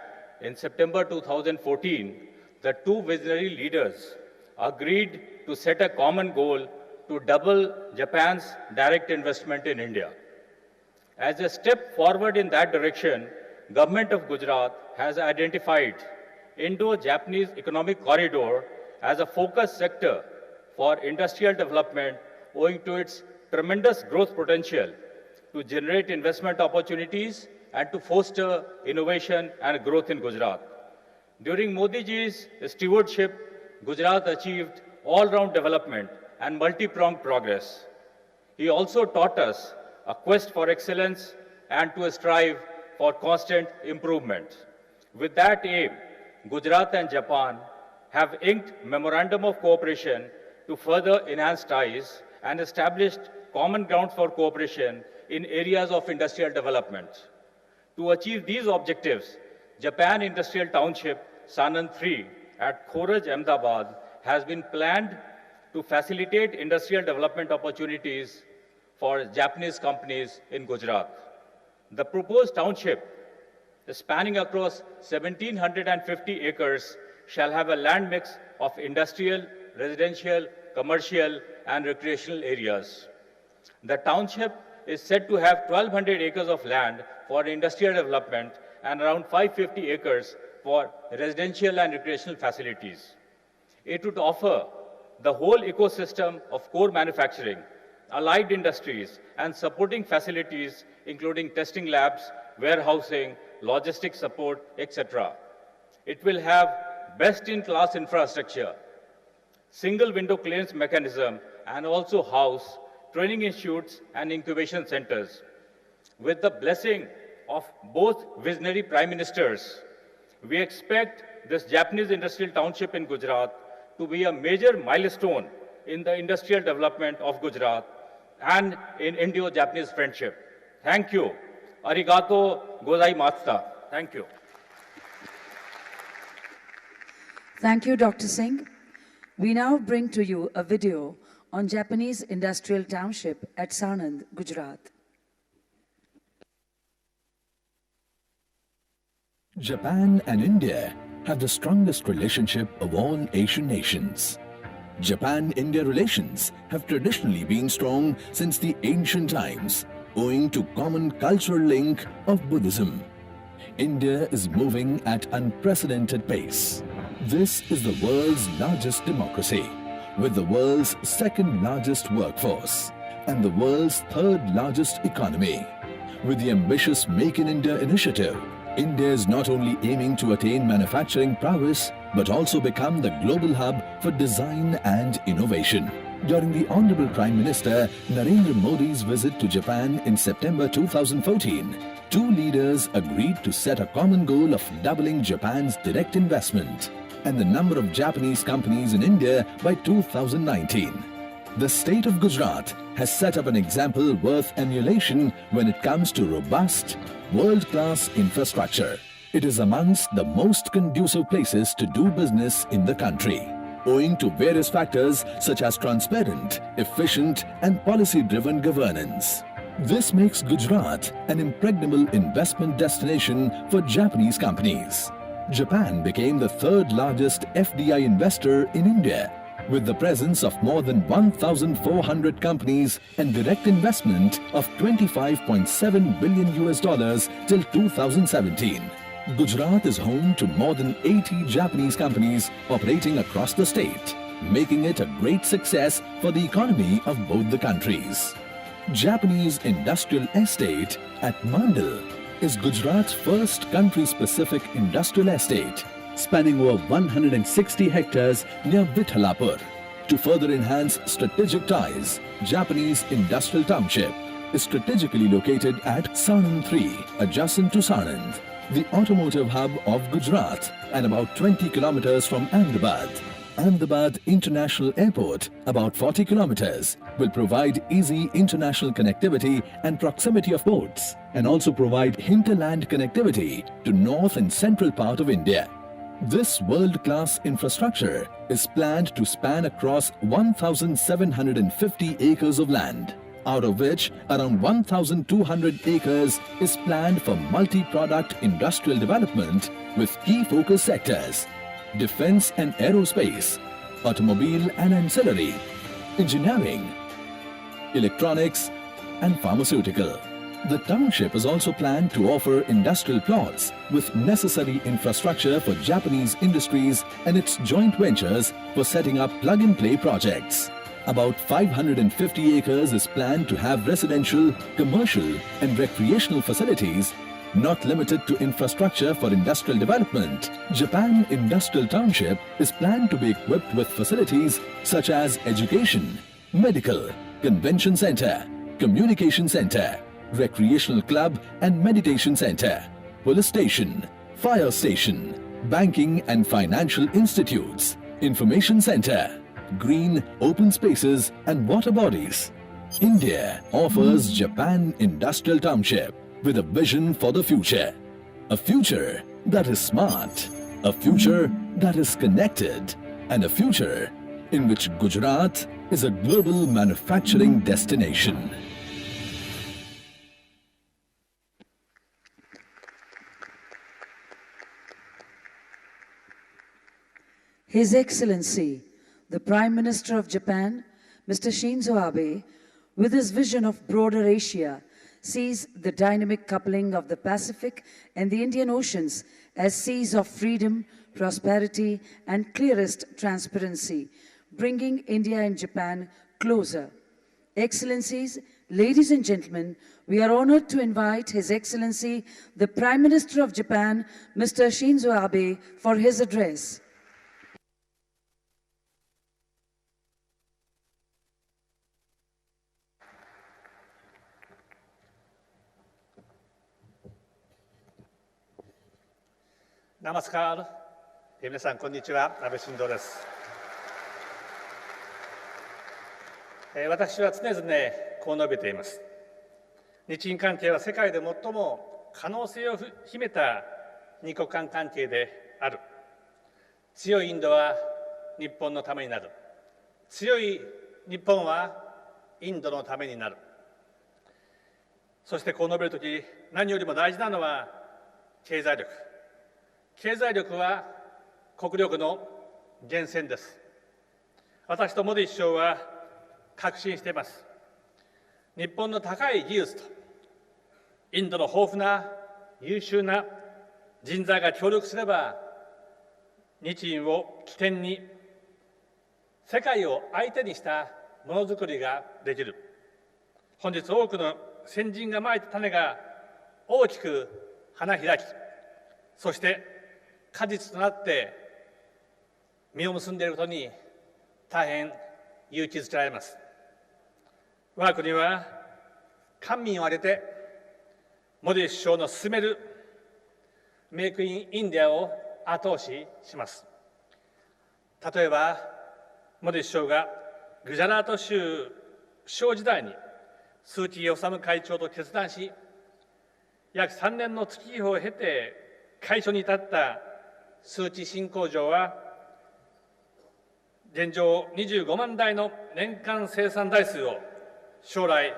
in September 2014, the two visionary leaders agreed to set a common goal to double Japan's direct investment in India. As a step forward in that direction, Government of Gujarat has identified Indo-Japanese Economic Corridor as a focus sector for industrial development owing to its tremendous growth potential to generate investment opportunities and to foster innovation and growth in Gujarat. During Modi ji's stewardship, Gujarat achieved all-round development and multi-pronged progress. He also taught us a quest for excellence and to strive for constant improvement. With that aim, Gujarat and Japan have inked Memorandum of Cooperation to further enhance ties and established common ground for cooperation in areas of industrial development. To achieve these objectives, Japan Industrial Township Sanand 3 at Khoraj, Ahmedabad has been planned to facilitate industrial development opportunities for Japanese companies in Gujarat. The proposed township, spanning across 1,750 acres, shall have a land mix of industrial, residential, commercial, and recreational areas. The township is said to have 1,200 acres of land for industrial development and around 550 acres for residential and recreational facilities. It would offer the whole ecosystem of core manufacturing, allied industries, and supporting facilities, including testing labs, warehousing, logistics support, etc. It will have best-in-class infrastructure, single window clearance mechanism, and also house training institutes and incubation centers. With the blessing of both visionary prime ministers, we expect this Japanese industrial township in Gujarat to be a major milestone in the industrial development of Gujarat and in Indo-Japanese friendship. Thank you. Arigato gozaimasu. Thank you. Thank you, Dr. Singh. We now bring to you a video on Japanese Industrial Township at Sanand, Gujarat. Japan and India have the strongest relationship of all Asian nations. Japan-India relations have traditionally been strong since the ancient times, owing to common cultural link of Buddhism. India is moving at unprecedented pace. This is the world's largest democracy, with the world's second largest workforce and the world's third largest economy. With the ambitious Make in India initiative, India is not only aiming to attain manufacturing prowess, but also become the global hub for design and innovation. During the Honorable Prime Minister Narendra Modi's visit to Japan in September 2014, two leaders agreed to set a common goal of doubling Japan's direct investment and the number of Japanese companies in India by 2019. The state of Gujarat has set up an example worth emulation when it comes to robust, world-class infrastructure. It is amongst the most conducive places to do business in the country, owing to various factors such as transparent, efficient and policy-driven governance. This makes Gujarat an impregnable investment destination for Japanese companies. Japan became the third largest FDI investor in India, with the presence of more than 1,400 companies and direct investment of $25.7 billion till 2017. Gujarat is home to more than 80 Japanese companies operating across the state, making it a great success for the economy of both the countries. Japanese Industrial Estate at Mandal is Gujarat's first country-specific industrial estate, spanning over 160 hectares near Vithalapur. To further enhance strategic ties, Japanese Industrial Township is strategically located at Sanand 3, adjacent to Sanand, the automotive hub of Gujarat, and about 20 kilometers from Ahmedabad. Ahmedabad International Airport, about 40 kilometers, will provide easy international connectivity and proximity of ports, and also provide hinterland connectivity to north and central part of India. This world-class infrastructure is planned to span across 1,750 acres of land, out of which around 1,200 acres is planned for multi-product industrial development with key focus sectors: defense and aerospace, automobile and ancillary, engineering, electronics and pharmaceutical. The township is also planned to offer industrial plots with necessary infrastructure for Japanese industries and its joint ventures for setting up plug-and-play projects. About 550 acres is planned to have residential, commercial and recreational facilities, not limited to infrastructure for industrial development. Japan Industrial Township is planned to be equipped with facilities such as education, medical, convention center, communication center, recreational club and meditation center, police station, fire station, banking and financial institutes, information center, green open spaces and water bodies. India offers Japan Industrial Township with a vision for the future. A future that is smart, a future that is connected, and a future in which Gujarat is a global manufacturing destination. His Excellency, the Prime Minister of Japan, Mr. Shinzo Abe, with his vision of broader Asia, sees the dynamic coupling of the Pacific and the Indian Oceans as seas of freedom, prosperity, and clearest transparency, bringing India and Japan closer. Excellencies, ladies and gentlemen, we are honored to invite His Excellency, the Prime Minister of Japan, Mr. Shinzo Abe, for his address. Namaskar. 皆さん、こんにちは。安倍晋三です。私は常々こう述べています。日印関係は世界で最も可能性を秘めた二国間関係である。強いインドは日本のためになる。強い日本はインドのためになる。そしてこう述べるとき、何よりも大事なのは経済力。経済力は国力の源泉です。私とモディ首相は確信しています。日本の高い技術とインドの豊富な優秀な人材が協力すれば、日印を起点に世界を相手にしたものづくりができる。本日多くの先人がまいた種が大きく花開き、そして果実となって実を結んでいることに大変勇気づけられます。我が国は官民を挙げてモディ首相の進めるメイクインインディアを後押しします。例えばモディ首相がグジャラート州首相時代に鈴木治会長と決断し、約3年の月日を経て開所に至った鈴木新工場は、現状25万台の年間生産台数を将来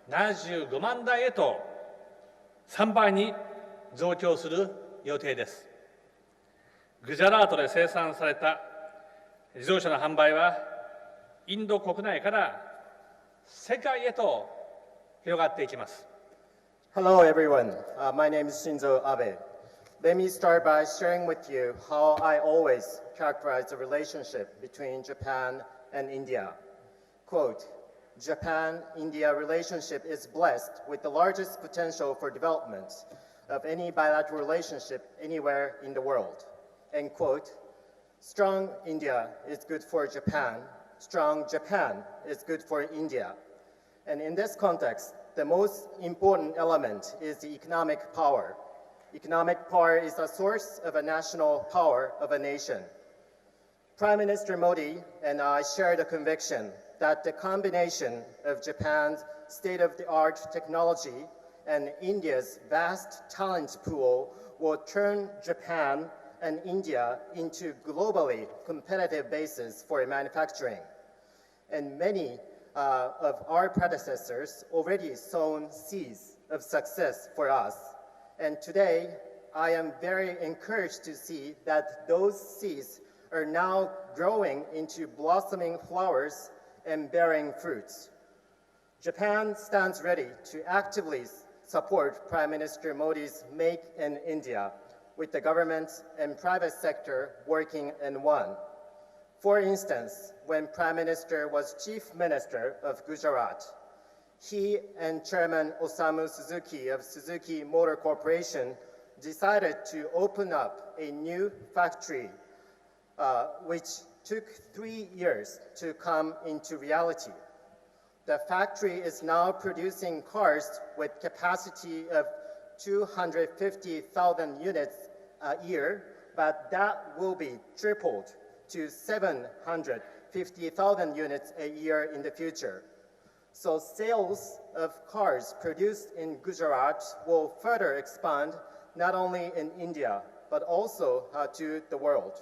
75万台へと3倍に増強する予定です。グジャラートで生産された自動車の販売は、インド国内から世界へと広がっていきます。Hello everyone, my name is Shinzo Abe. Let me start by sharing with you how I always characterize the relationship between Japan and India. Quote, Japan-India relationship is blessed with the largest potential for development of any bilateral relationship anywhere in the world. End quote. Strong India is good for Japan. Strong Japan is good for India. And in this context, the most important element is the economic power. Economic power is the source of a national power of a nation. Prime Minister Modi and I share the conviction that the combination of Japan's state-of-the-art technology and India's vast talent pool will turn Japan and India into globally competitive bases for manufacturing. And many of our predecessors already sown seeds of success for us. And today, I am very encouraged to see that those seeds are now growing into blossoming flowers and bearing fruits. Japan stands ready to actively support Prime Minister Modi's Make in India, with the government and private sector working in one. For instance, when Prime Minister was Chief Minister of Gujarat, he and Chairman Osamu Suzuki of Suzuki Motor Corporation decided to open up a new factory, which took 3 years to come into reality. The factory is now producing cars with capacity of 250,000 units a year, but that will be tripled to 750,000 units a year in the future. So sales of cars produced in Gujarat will further expand not only in India, but also to the world.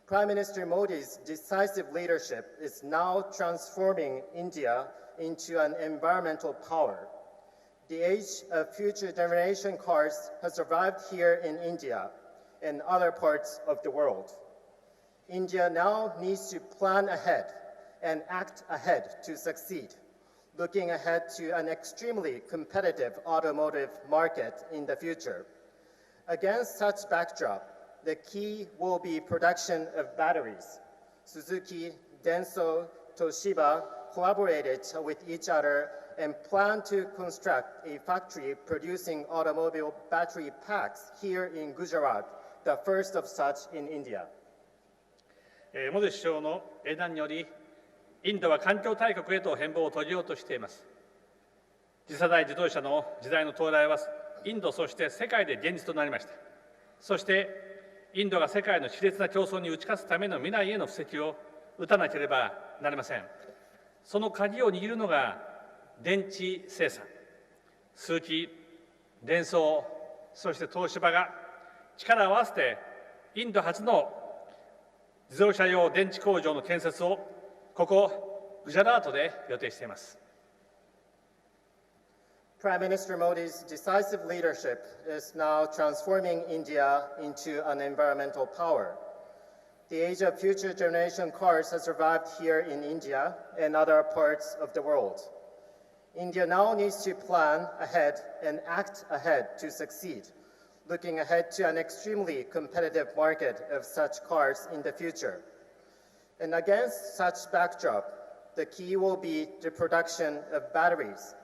Prime Minister Modi's decisive leadership is now transforming India into an environmental power. The age of future generation cars has arrived here in India and other parts of the world. India now needs to plan ahead and act ahead to succeed, looking ahead to an extremely competitive automotive market in the future. Against such backdrop, the key will be production of batteries. Suzuki, Denso, Toshiba collaborated with each other and plan to construct a factory producing automobile battery packs here in Gujarat, the first of such in India. モディ首相の英断により、インドは環境大国へと変貌を遂げようとしています。次世代自動車の時代の到来は、インドそして世界で現実となりました。そして、インドが世界の熾烈な競争に打ち勝つための未来への布石を打たなければなりません。その鍵を握るのが電池生産。鈴木、デンソー、そして東芝が力を合わせてインド初の自動車用電池工場の建設をここグジャラートで予定しています。Prime Minister Modi's decisive leadership is now transforming India into an environmental power. The age of future generation cars has arrived here in India and other parts of the world. India now needs to plan ahead and act ahead to succeed, looking ahead to an extremely competitive market of such cars in the future. And against such backdrop, the key will be the production of batteries.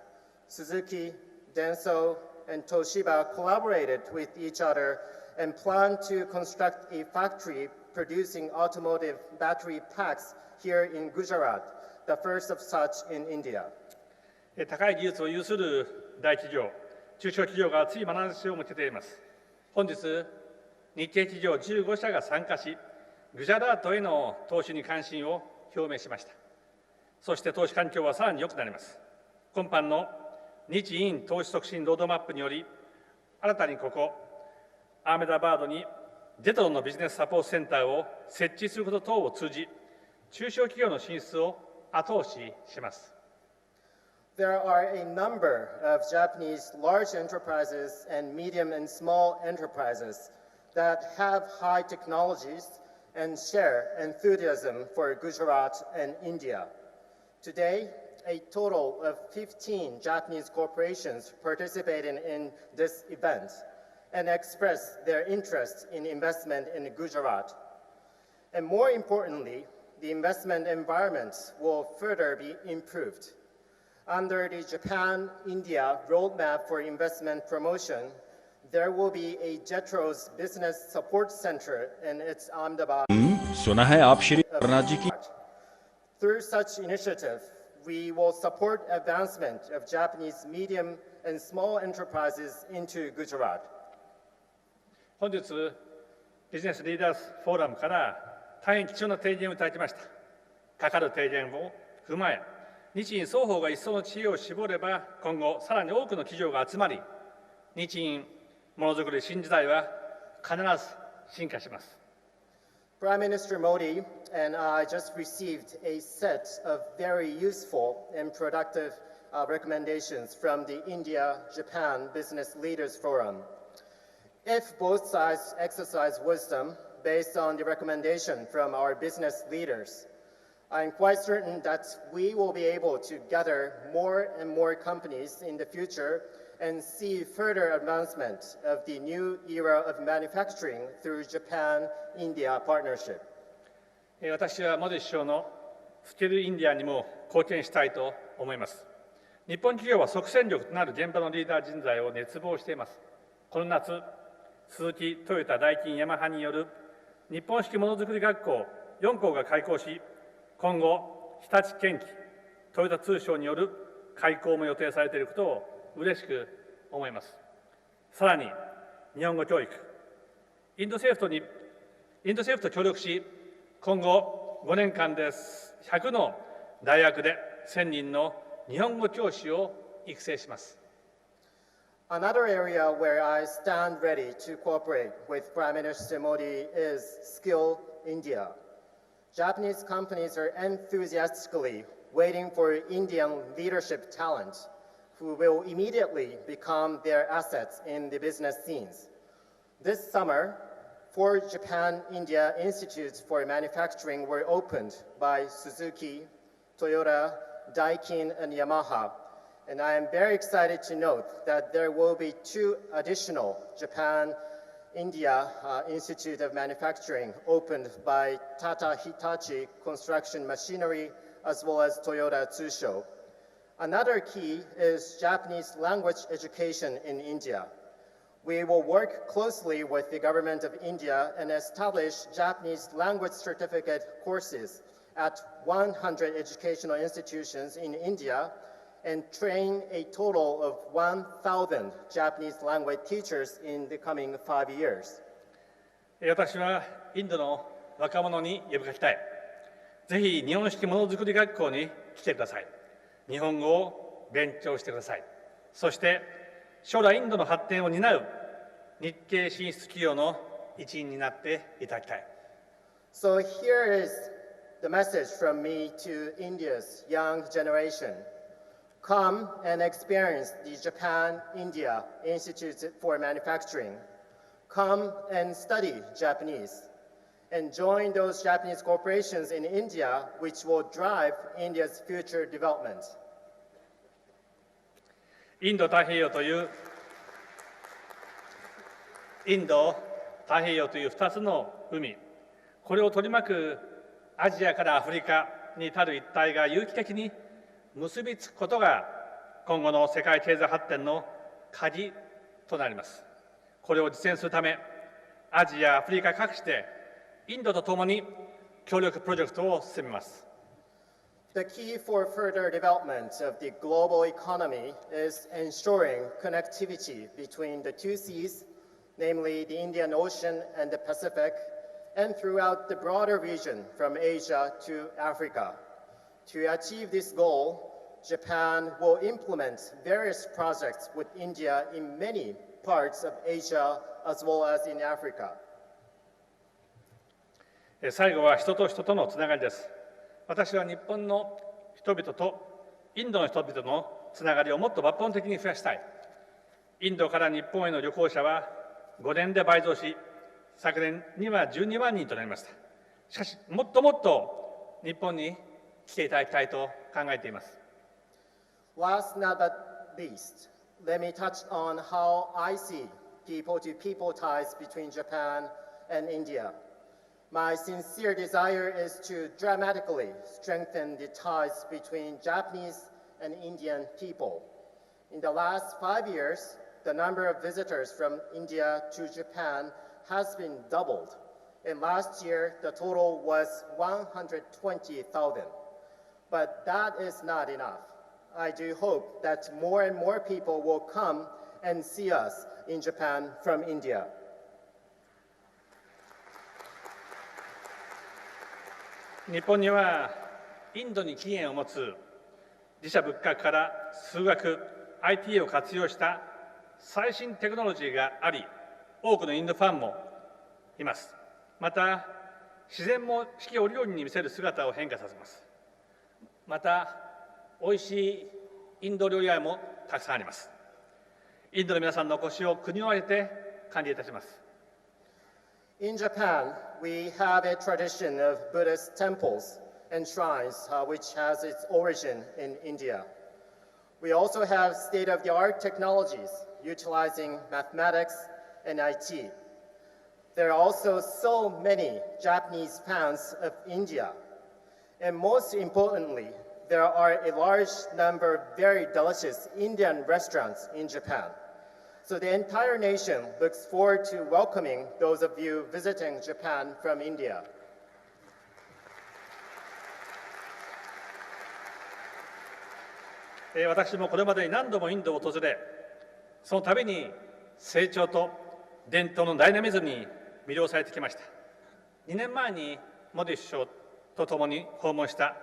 Suzuki, Denso, and Toshiba collaborated with each other and plan to construct a factory producing automotive battery packs here in Gujarat, the first of such in India. 高い技術を有する大企業、中小企業が熱い眼差しを向けています。本日、日系企業15社が参加し、グジャラートへの投資に関心を表明しました。そして投資環境はさらに良くなります。今般の日印投資促進ロードマップにより、新たにここ、アーメダバードにジェトロンのビジネスサポートセンターを設置すること等を通じ、中小企業の進出を後押しします。There are a number of Japanese large enterprises and medium and small enterprises that have high technologies and share enthusiasm for Gujarat and India. Today, a total of 15 Japanese corporations participated in this event and expressed their interest in investment in Gujarat. And more importantly, the investment environment will further be improved. Under the Japan-India Roadmap for Investment Promotion, there will be a JETRO's Business Support Center in its Ahmedabad. सुना है आप श्री अरुणा जी की Through such initiative, we will support advancement of Japanese medium and small enterprises into Gujarat. 本日、ビジネスリーダーズフォーラムから大変貴重な提言をいただきました。かかる提言を踏まえ、日印双方が一層の知恵を絞れば、今後、さらに多くの企業が集まり、日印ものづくり新時代は必ず進化します。Prime Minister Modi and I just received a set of very useful and productive recommendations from the India-Japan Business Leaders Forum. If both sides exercise wisdom based on the recommendation from our business leaders, I'm quite certain that we will be able to gather more and more companies in the future and see further advancement of the new era of manufacturing through Japan-India partnership. 私はモディ首相のスキルインディアにも貢献したいと思います。日本企業は即戦力となる現場のリーダー人材を熱望しています。この夏、スズキ、トヨタ、ダイキン、ヤマハによる日本式ものづくり学校4校が開校し、今後、日立建機、トヨタ通商による開校も予定されていることを嬉しく思います。さらに、日本語教育、インド政府と協力し、今後5年間で100の大学で1000人の日本語教師を育成します。Another area where I stand ready to cooperate with Prime Minister Modi is Skill India. Japanese companies are enthusiastically waiting for Indian leadership talent who will immediately become their assets in the business scenes. This summer, 4 Japan-India Institutes for Manufacturing were opened by Suzuki, Toyota, Daikin, and Yamaha. And I am very excited to note that there will be 2 additional Japan-India Institute of Manufacturing opened by Tata Hitachi Construction Machinery as well as Toyota Tsusho. Another key is Japanese language education in India. We will work closely with the government of India and establish Japanese language certificate courses at 100 educational institutions in India and train a total of 1,000 Japanese language teachers in the coming 5 years. 私はインドの若者に呼びかけたい。ぜひ日本式ものづくり学校に来てください。日本語を勉強してください。そして将来インドの発展を担う日系進出企業の一員になっていただきたい。So here is the message from me to India's young generation. Come and experience the Japan-India Institute for Manufacturing. Come and study Japanese. And join those Japanese corporations in India which will drive India's future development. インド太平洋という2つの海、これを取り巻くアジアからアフリカに至る一帯が有機的に結びつくことが今後の世界経済発展の鍵となります。これを実現するため、アジア、アフリカ各地でインドとともに協力プロジェクトを進めます。The key for further development of the global economy is ensuring connectivity between the two seas, namely the Indian Ocean and the Pacific, and throughout the broader region from Asia to Africa. To achieve this goal, Japan will implement various projects with India in many parts of Asia as well as in Africa. 最後は人と人とのつながりです。私は日本の人々とインドの人々のつながりをもっと抜本的に増やしたい。インドから日本への旅行者は5年で倍増し、昨年には12万人となりました。しかし、もっともっと日本に来ていただきたいと考えています。Last not but least, let me touch on how I see people-to-people ties between Japan and India. My sincere desire is to dramatically strengthen the ties between Japanese and Indian people. In the last 5 years, the number of visitors from India to Japan has been doubled, and last year the total was 120,000. But that is not enough. I do hope that more and more people will come and see us in Japan from India. 日本にはインドに起源を持つ自社仏閣から数学、IT を活用した最新テクノロジーがあり、多くのインドファンもいます。また、自然も四季折々に見せる姿を変化させます。また、おいしいインド料理屋もたくさんあります。インドの皆さんのお越しを国を挙げて歓迎いたします。In Japan, we have a tradition of Buddhist temples and shrines, which has its origin in India. We also have state-of-the-art technologies utilizing mathematics and IT. There are also so many Japanese fans of India. And most importantly, there are a large number of very delicious Indian restaurants in Japan. So the entire nation looks forward to welcoming those of you visiting Japan from India. 私もこれまでに何度もインドを訪れ、その度に成長と伝統のダイナミズムに魅了されてきました。2年前にモディ首相と共に訪問した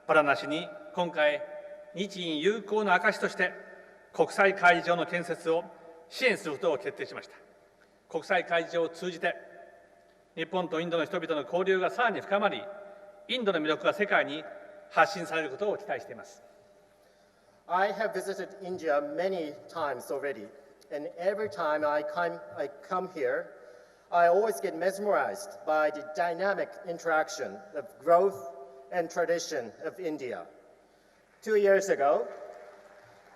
バラナシに、今回、日印友好の証として国際会議場の建設を支援することを決定しました。国際会議場を通じて、日本とインドの人々の交流がさらに深まり、インドの魅力が世界に発信されることを期待しています。I have visited India many times already, and every time I come here, I always get mesmerized by the dynamic interaction of growth and tradition of India. 2 years ago,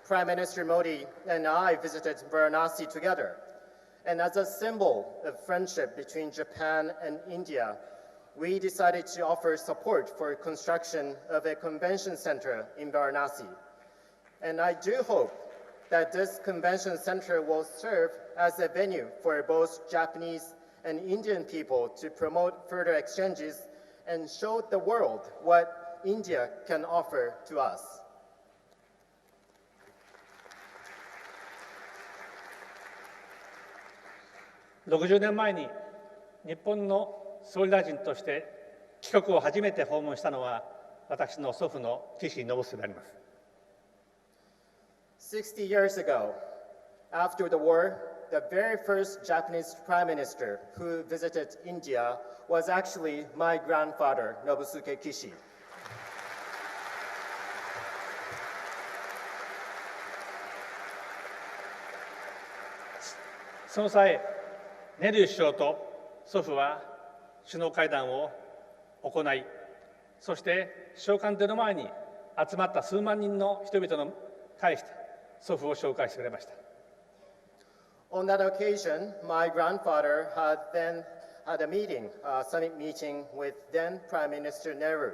Prime Minister Modi and I visited Varanasi together. And as a symbol of friendship between Japan and India, we decided to offer support for construction of a convention center in Varanasi. And I do hope that this convention center will serve as a venue for both Japanese and Indian people to promote further exchanges and show the world what India can offer to us. 60年前に日本の総理大臣として帰国を初めて訪問したのは私の祖父の岸信介であります。60 years ago, after the war, the very first Japanese prime minister who visited India was actually my grandfather, Nobusuke Kishi. その際、ネル首相と祖父は首脳会談を行い、そして首相官邸の前に集まった数万人の人々に対して祖父を紹介してくれました。On that occasion, my grandfather had a meeting, summit meeting with then Prime Minister Nehru.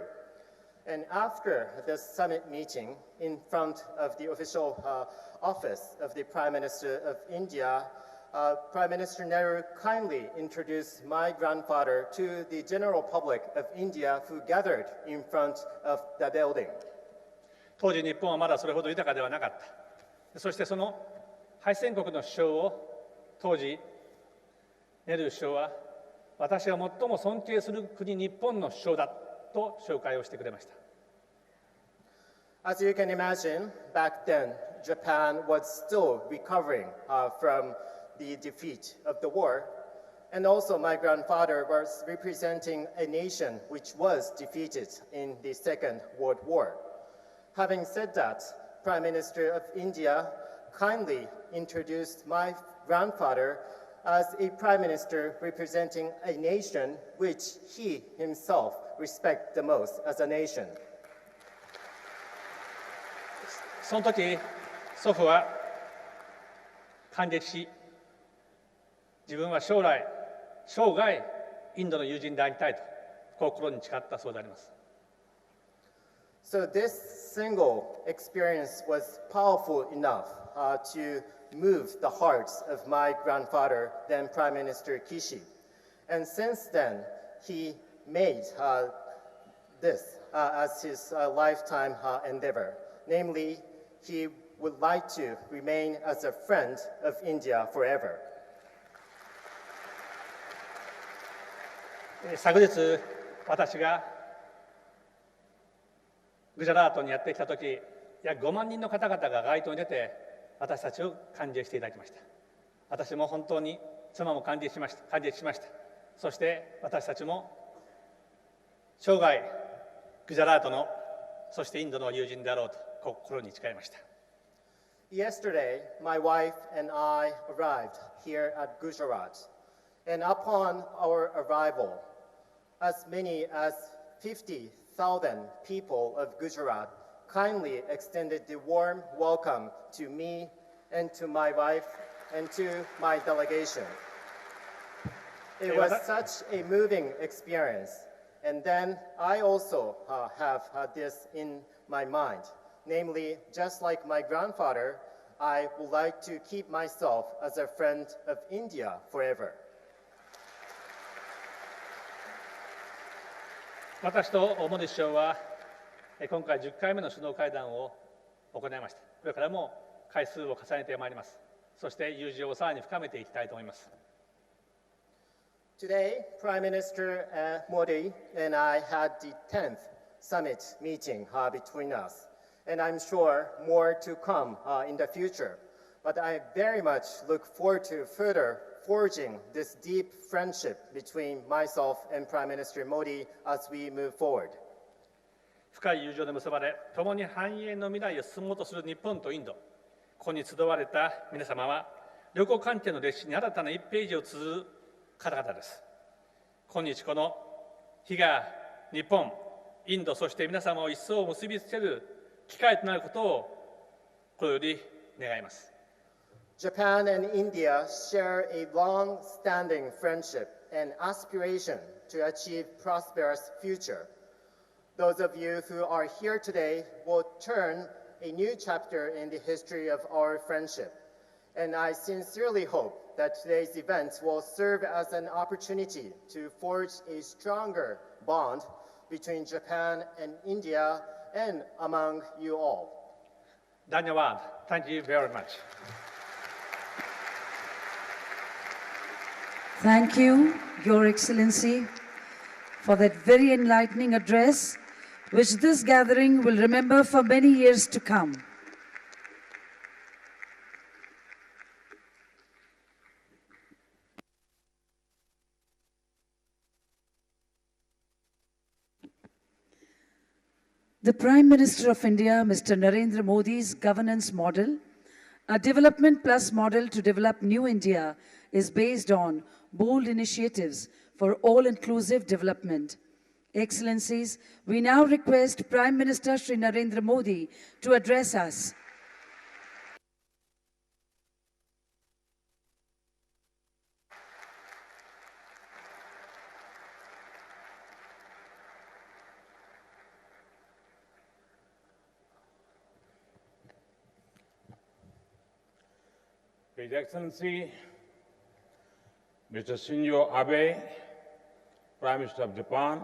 And after the summit meeting in front of the official office of the Prime Minister of India, Prime Minister Nehru kindly introduced my grandfather to the general public of India who gathered in front of the building. 当時日本はまだそれほど豊かではなかった。そしてその敗戦国の首相を当時ネル首相は私が最も尊敬する国日本の首相だと紹介をしてくれました。As you can imagine, back then, Japan was still recovering from the defeat of the war. And also, my grandfather was representing a nation which was defeated in the Second World War. Having said that, Prime Minister of India kindly introduced my grandfather as a prime minister representing a nation which he himself respects the most as a nation. その時、祖父は感激し、自分は生涯インドの友人でありたいと心に誓ったそうであります。So this single experience was powerful enough to move the hearts of my grandfather, then Prime Minister Kishi. And since then, he made this as his lifetime endeavor. Namely, he would like to remain as a friend of India forever. 昨日、私がグジャラートにやってきたとき、約5万人の方々が街頭に出て、私たちを歓迎していただきました。私も本当に妻も歓迎しました。そして私たちも生涯グジャラートの、そしてインドの友人であろうと心に誓いました。Yesterday, my wife and I arrived here at Gujarat, and upon our arrival, as many as 50,000 people of Gujarat kindly extended the warm welcome to me and to my wife and to my delegation. It was such a moving experience. And then I also have this in my mind. Namely, just like my grandfather, I would like to keep myself as a friend of India forever. 私とモディ首相は今回10回目の首脳会談を行いました。これからも回数を重ねてまいります。そして友人をさらに深めていきたいと思います。Today, Prime Minister Modi and I had the 10th summit meeting between us. And I'm sure more to come in the future. But I very much look forward to further forging this deep friendship between myself and Prime Minister Modi as we move forward. 深い友情で結ばれ、共に繁栄の未来を進もうとする日本とインド、ここに集われた皆様は、両国関係の歴史に新たな1ページを綴る方々です。今日この日が日本、インド、そして皆様を一層結びつける機会となることを心より願います。Japan and India share a long-standing friendship and aspiration to achieve prosperous future. Those of you who are here today will turn a new chapter in the history of our friendship. And I sincerely hope that today's event will serve as an opportunity to forge a stronger bond between Japan and India and among you all. Dhanyawad. Thank you very much. Thank you, Your Excellency, for that very enlightening address, which this gathering will remember for many years to come. The Prime Minister of India, Mr. Narendra Modi's governance model, a development plus model to develop new India, is based on bold initiatives for all-inclusive development. Excellencies, we now request Prime Minister Shri Narendra Modi to address us. His Excellency, Mr. Shinzo Abe, Prime Minister of Japan,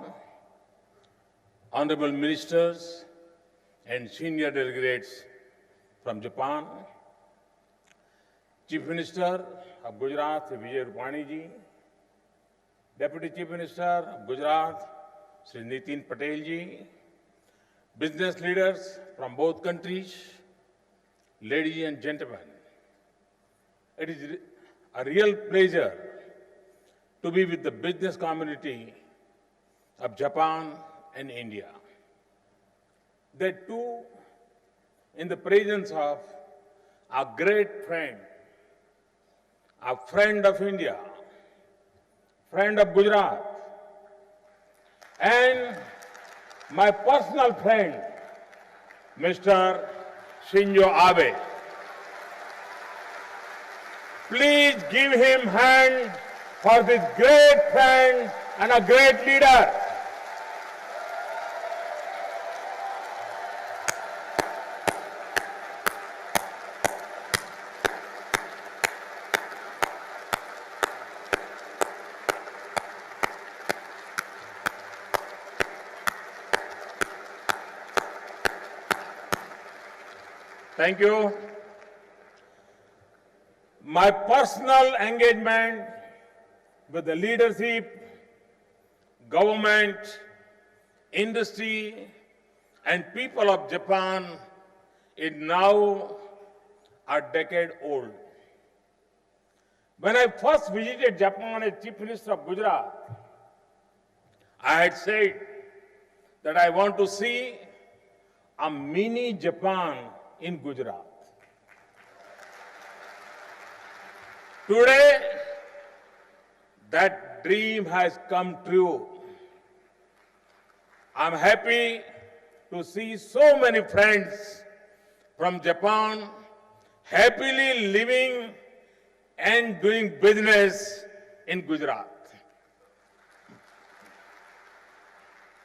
honorable ministers and senior delegates from Japan, Chief Minister of Gujarat, Vijay Rupani ji, Deputy Chief Minister of Gujarat, Sri Nitin Patel ji, business leaders from both countries, ladies and gentlemen, it is a real pleasure to be with the business community of Japan and India. That too in the presence of a great friend, a friend of India, friend of Gujarat, and my personal friend, Mr. Shinzo Abe. Please give him a hand for this great friend and a great leader. Thank you. My personal engagement with the leadership, government, industry, and people of Japan is now a decade old. When I first visited Japan as Chief Minister of Gujarat, I had said that I want to see a mini Japan in Gujarat. Today, that dream has come true. I'm happy to see so many friends from Japan happily living and doing business in Gujarat.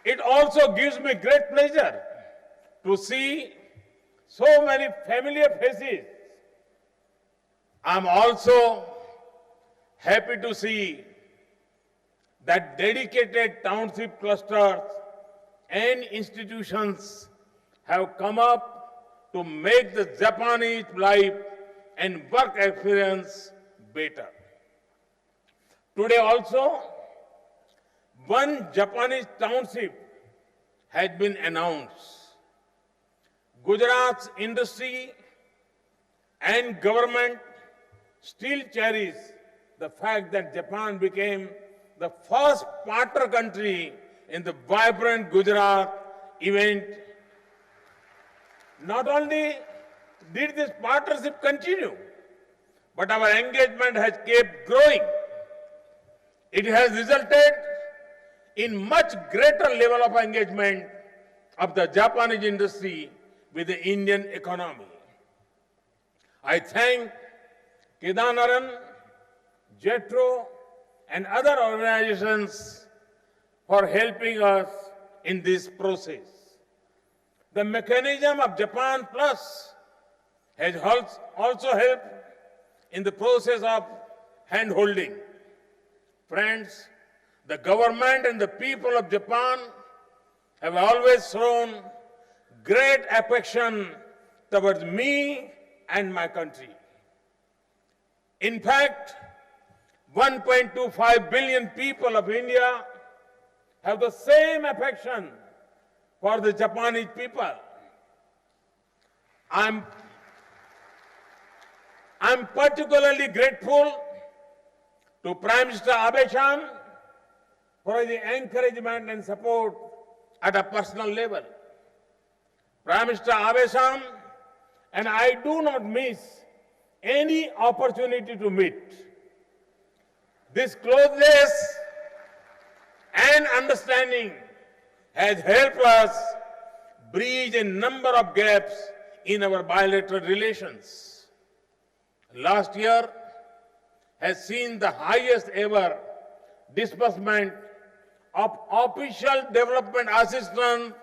It also gives me great pleasure to see so many familiar faces. I'm also happy to see that dedicated township clusters and institutions have come up to make the Japanese life and work experience better. Today also, one Japanese township has been announced. Gujarat's industry and government still cherish the fact that Japan became the first partner country in the vibrant Gujarat event. Not only did this partnership continue, but our engagement has kept growing. It has resulted in much greater level of engagement of the Japanese industry with the Indian economy. I thank Kedanaran, JETRO, and other organizations for helping us in this process. The mechanism of Japan Plus has also helped in the process of hand-holding. Friends, the government and the people of Japan have always shown great affection towards me and my country. In fact, 1.25 billion people of India have the same affection for the Japanese people. I'm particularly grateful to Prime Minister Abe-san for the encouragement and support at a personal level. Prime Minister Abe-san and I do not miss any opportunity to meet. This closeness and understanding has helped us bridge a number of gaps in our bilateral relations. Last year has seen the highest ever disbursement of official development assistance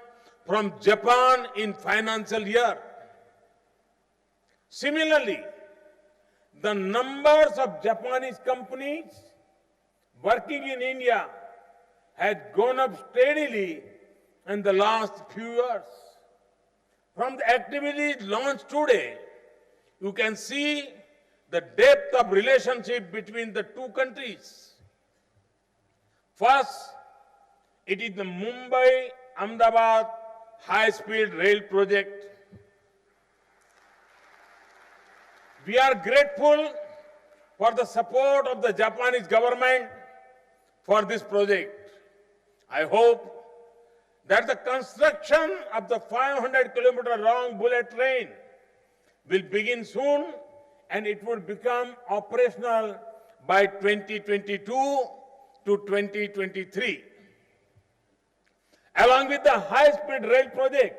from Japan in financial year. Similarly, the numbers of Japanese companies working in India has gone up steadily in the last few years. From the activities launched today, you can see the depth of relationship between the two countries. First, it is the Mumbai-Ahmedabad high-speed rail project. We are grateful for the support of the Japanese government for this project. I hope that the construction of the 500-kilometer long bullet train will begin soon and it will become operational by 2022 to 2023. Along with the high-speed rail project,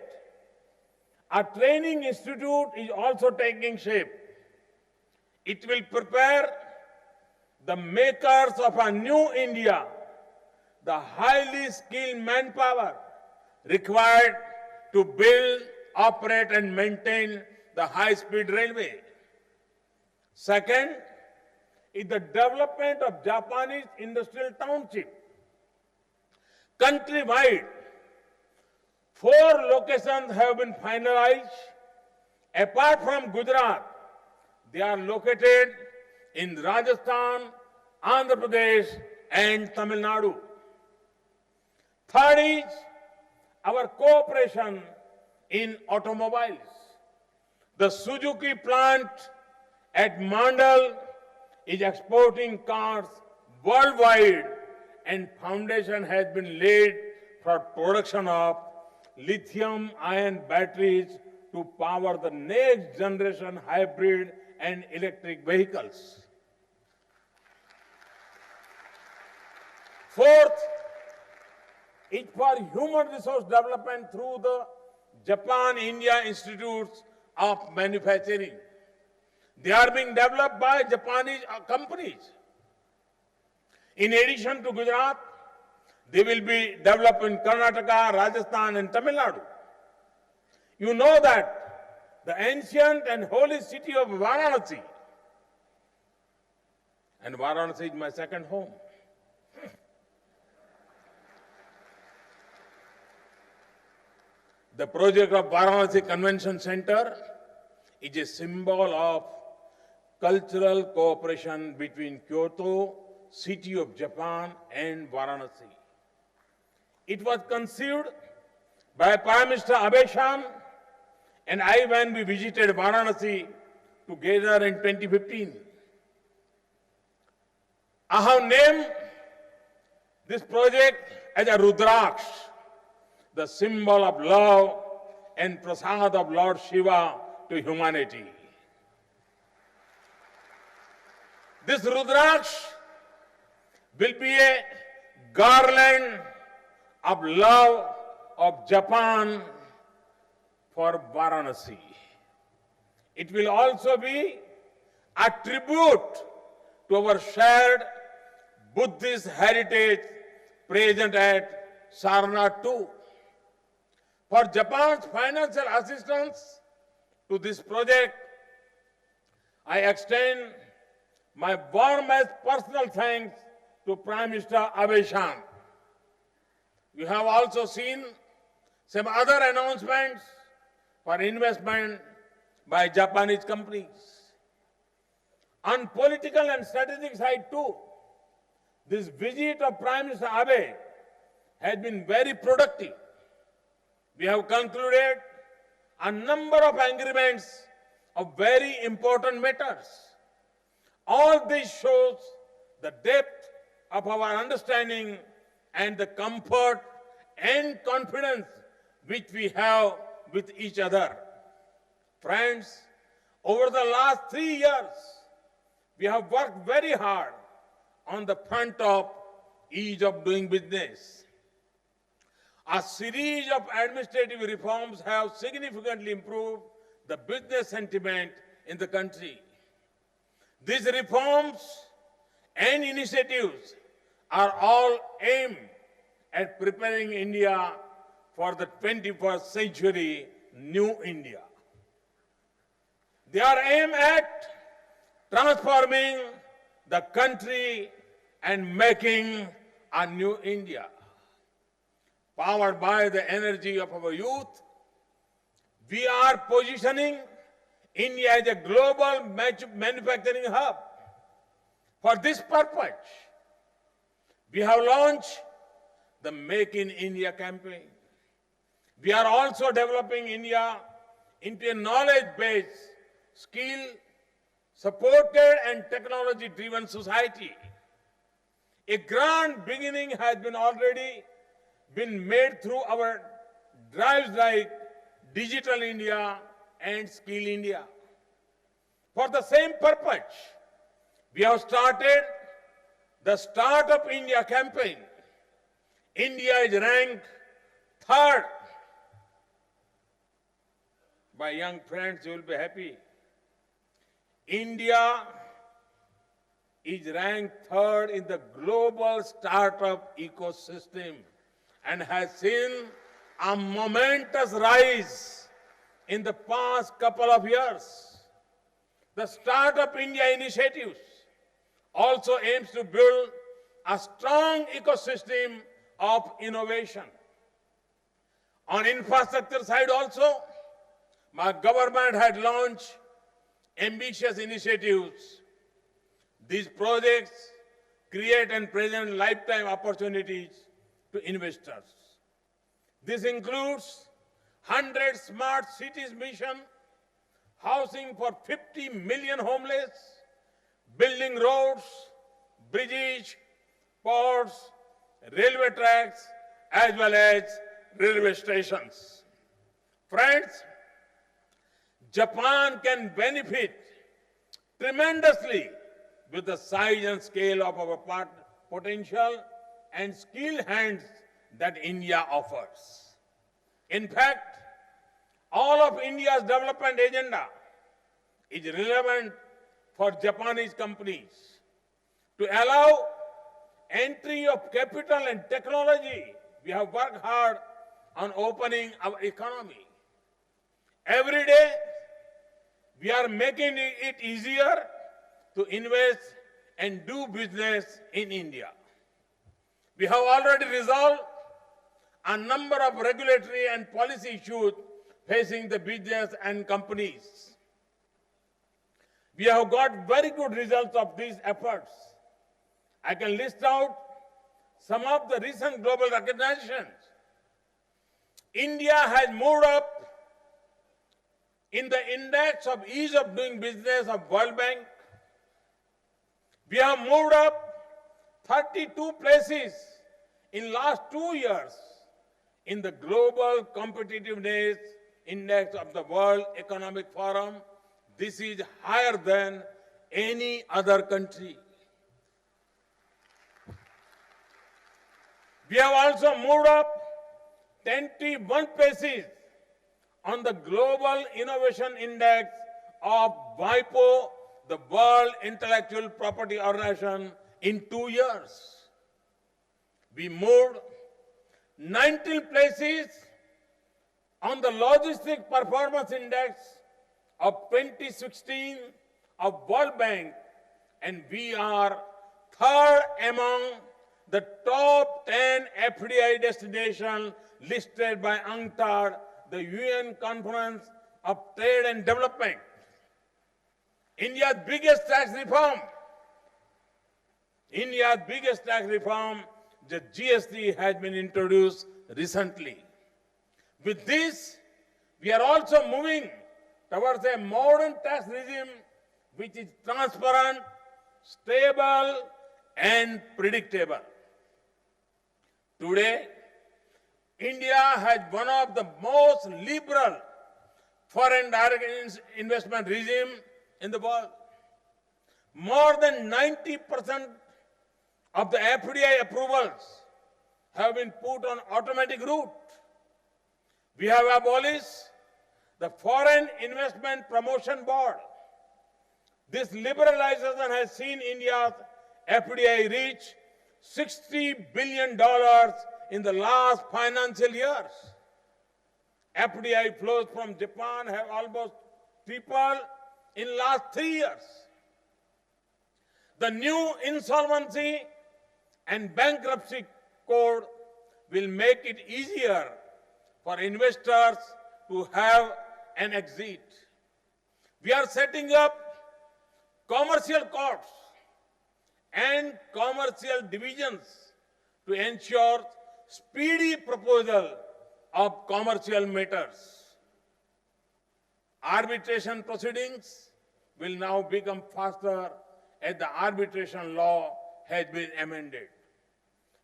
a training institute is also taking shape. It will prepare the makers of a new India, the highly skilled manpower required to build, operate and maintain the high-speed railway. Second is the development of Japanese industrial township. Countrywide, 4 locations have been finalized. Apart from Gujarat, they are located in Rajasthan, Andhra Pradesh and Tamil Nadu. Third is our cooperation in automobiles. The Suzuki plant at Mandal is exporting cars worldwide and foundation has been laid for production of lithium-ion batteries to power the next generation hybrid and electric vehicles. Fourth, is for human resource development through the Japan-India Institutes of Manufacturing. They are being developed by Japanese companies. In addition to Gujarat, they will be developed in Karnataka, Rajasthan and Tamil Nadu. You know that the ancient and holy city of Varanasi, and Varanasi is my second home. The project of Varanasi Convention Center is a symbol of cultural cooperation between Kyoto, city of Japan and Varanasi. It was conceived by Prime Minister Abe and I when we visited Varanasi together in 2015. I have named this project as a Rudraksh, the symbol of love and prasad of Lord Shiva to humanity. This Rudraksh will be a garland of love of Japan for Varanasi. It will also be a tribute to our shared Buddhist heritage present at Sarnath too. For Japan's financial assistance to this project, I extend my warmest personal thanks to Prime Minister Abe. You have also seen some other announcements for investment by Japanese companies. On political and strategic side too, this visit of Prime Minister Abe has been very productive. We have concluded a number of agreements of very important matters. All this shows the depth of our understanding and the comfort and confidence which we have with each other. Friends, over the last 3 years, we have worked very hard on the front of ease of doing business. A series of administrative reforms have significantly improved the business sentiment in the country. These reforms and initiatives are all aimed at preparing India for the 21st century new India. They are aimed at transforming the country and making a new India. Powered by the energy of our youth, we are positioning India as a global manufacturing hub. For this purpose, we have launched the Make in India campaign. We are also developing India into a knowledge-based, skill-supported and technology-driven society. A grand beginning has already been made through our drives like Digital India and Skill India. For the same purpose, we have started the Startup India campaign. India is ranked third. My young friends, you will be happy. India is ranked third in the global startup ecosystem and has seen a momentous rise in the past couple of years. The Startup India initiatives also aims to build a strong ecosystem of innovation. On infrastructure side also, my government had launched ambitious initiatives. These projects create and present lifetime opportunities to investors. This includes 100 smart cities mission, housing for 50 million homeless, building roads, bridges, ports, railway tracks, as well as railway stations. Friends, Japan can benefit tremendously with the size and scale of our potential and skilled hands that India offers. In fact, all of India's development agenda is relevant for Japanese companies to allow entry of capital and technology. We have worked hard on opening our economy. Every day, we are making it easier to invest and do business in India. We have already resolved a number of regulatory and policy issues facing the business and companies. We have got very good results of these efforts. I can list out some of the recent global recognitions. India has moved up in the index of ease of doing business of World Bank. We have moved up 32 places in last 2 years in the global competitiveness index of the World Economic Forum. This is higher than any other country. We have also moved up 21 places on the Global Innovation Index of WIPO, the World Intellectual Property Organization, in 2 years. We moved 19 places on the Logistic Performance Index of 2016 of World Bank, and we are third among the top 10 FDI destinations listed by UNCTAD, the UN Conference of Trade and Development. India's biggest tax reform, the GST, has been introduced recently. With this, we are also moving towards a modern tax regime which is transparent, stable, and predictable. Today, India has one of the most liberal foreign direct investment regime in the world. More than 90% of the FDI approvals have been put on automatic route. We have abolished the Foreign Investment Promotion Board. This liberalization has seen India's FDI reach $60 billion in the last financial years. FDI flows from Japan have almost tripled in last 3 years. The new insolvency and bankruptcy code will make it easier for investors to have an exit. We are setting up commercial courts and commercial divisions to ensure speedy proposal of commercial matters. Arbitration proceedings will now become faster as the arbitration law has been amended.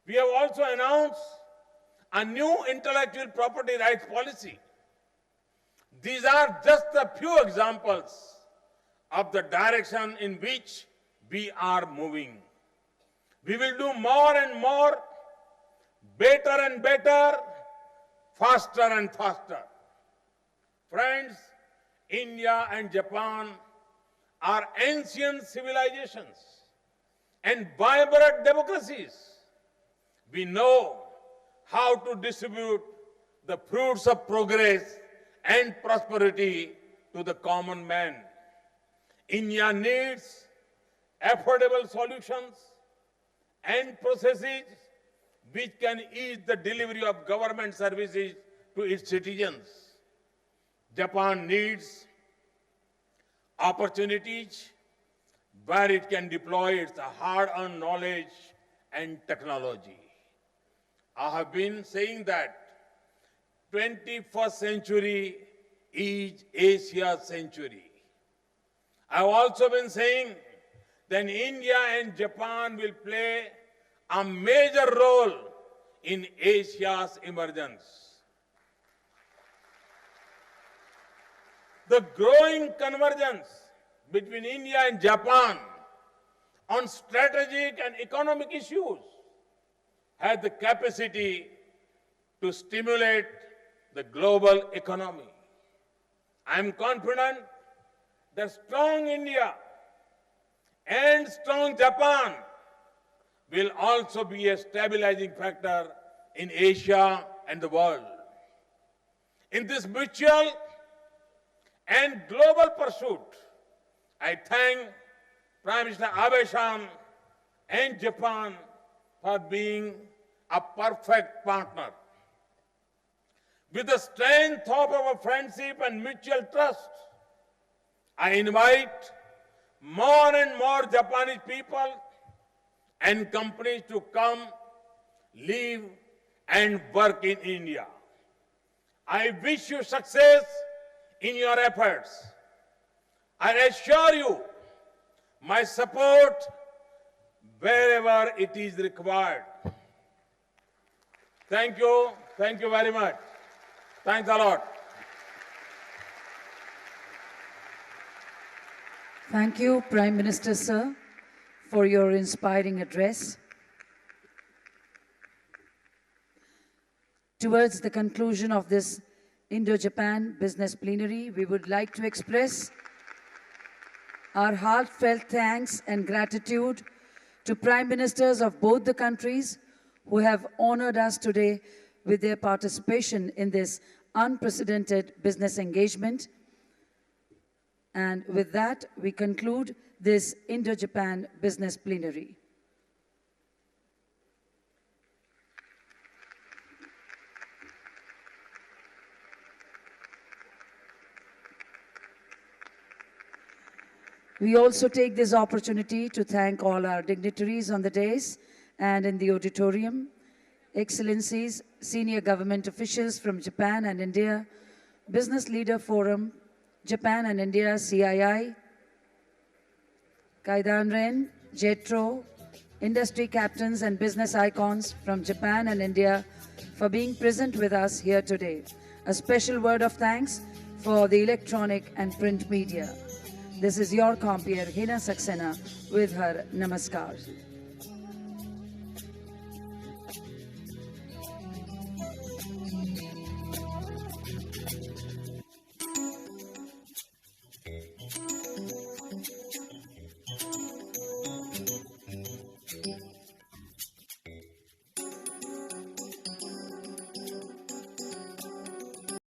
We have also announced a new intellectual property rights policy. These are just a few examples of the direction in which we are moving. We will do more and more, better and better, faster and faster. Friends, India and Japan are ancient civilizations and vibrant democracies. We know how to distribute the fruits of progress and prosperity to the common man. India needs affordable solutions and processes which can ease the delivery of government services to its citizens. Japan needs opportunities where it can deploy its hard-earned knowledge and technology. I have been saying that 21st century is Asia's century. I have also been saying that India and Japan will play a major role in Asia's emergence. The growing convergence between India and Japan on strategic and economic issues has the capacity to stimulate the global economy. I am confident that strong India and strong Japan will also be a stabilizing factor in Asia and the world. In this mutual and global pursuit, I thank Prime Minister Abe and Japan for being a perfect partner. With the strength of our friendship and mutual trust, I invite more and more Japanese people and companies to come, live, and work in India. I wish you success in your efforts. I assure you my support wherever it is required. Thank you. Thank you very much. Thanks a lot. Thank you, Prime Minister, sir, for your inspiring address. Towards the conclusion of this Indo-Japan Business Plenary, we would like to express our heartfelt thanks and gratitude to Prime Ministers of both the countries who have honored us today with their participation in this unprecedented business engagement. And with that, we conclude this Indo-Japan Business Plenary. We also take this opportunity to thank all our dignitaries on the dais and in the auditorium, Excellencies, senior government officials from Japan and India, Business Leader Forum, Japan and India CII, Kaidanren, JETRO, industry captains and business icons from Japan and India for being present with us here today. A special word of thanks for the electronic and print media. This is your compeer, Hina Saxena, with her Namaskar.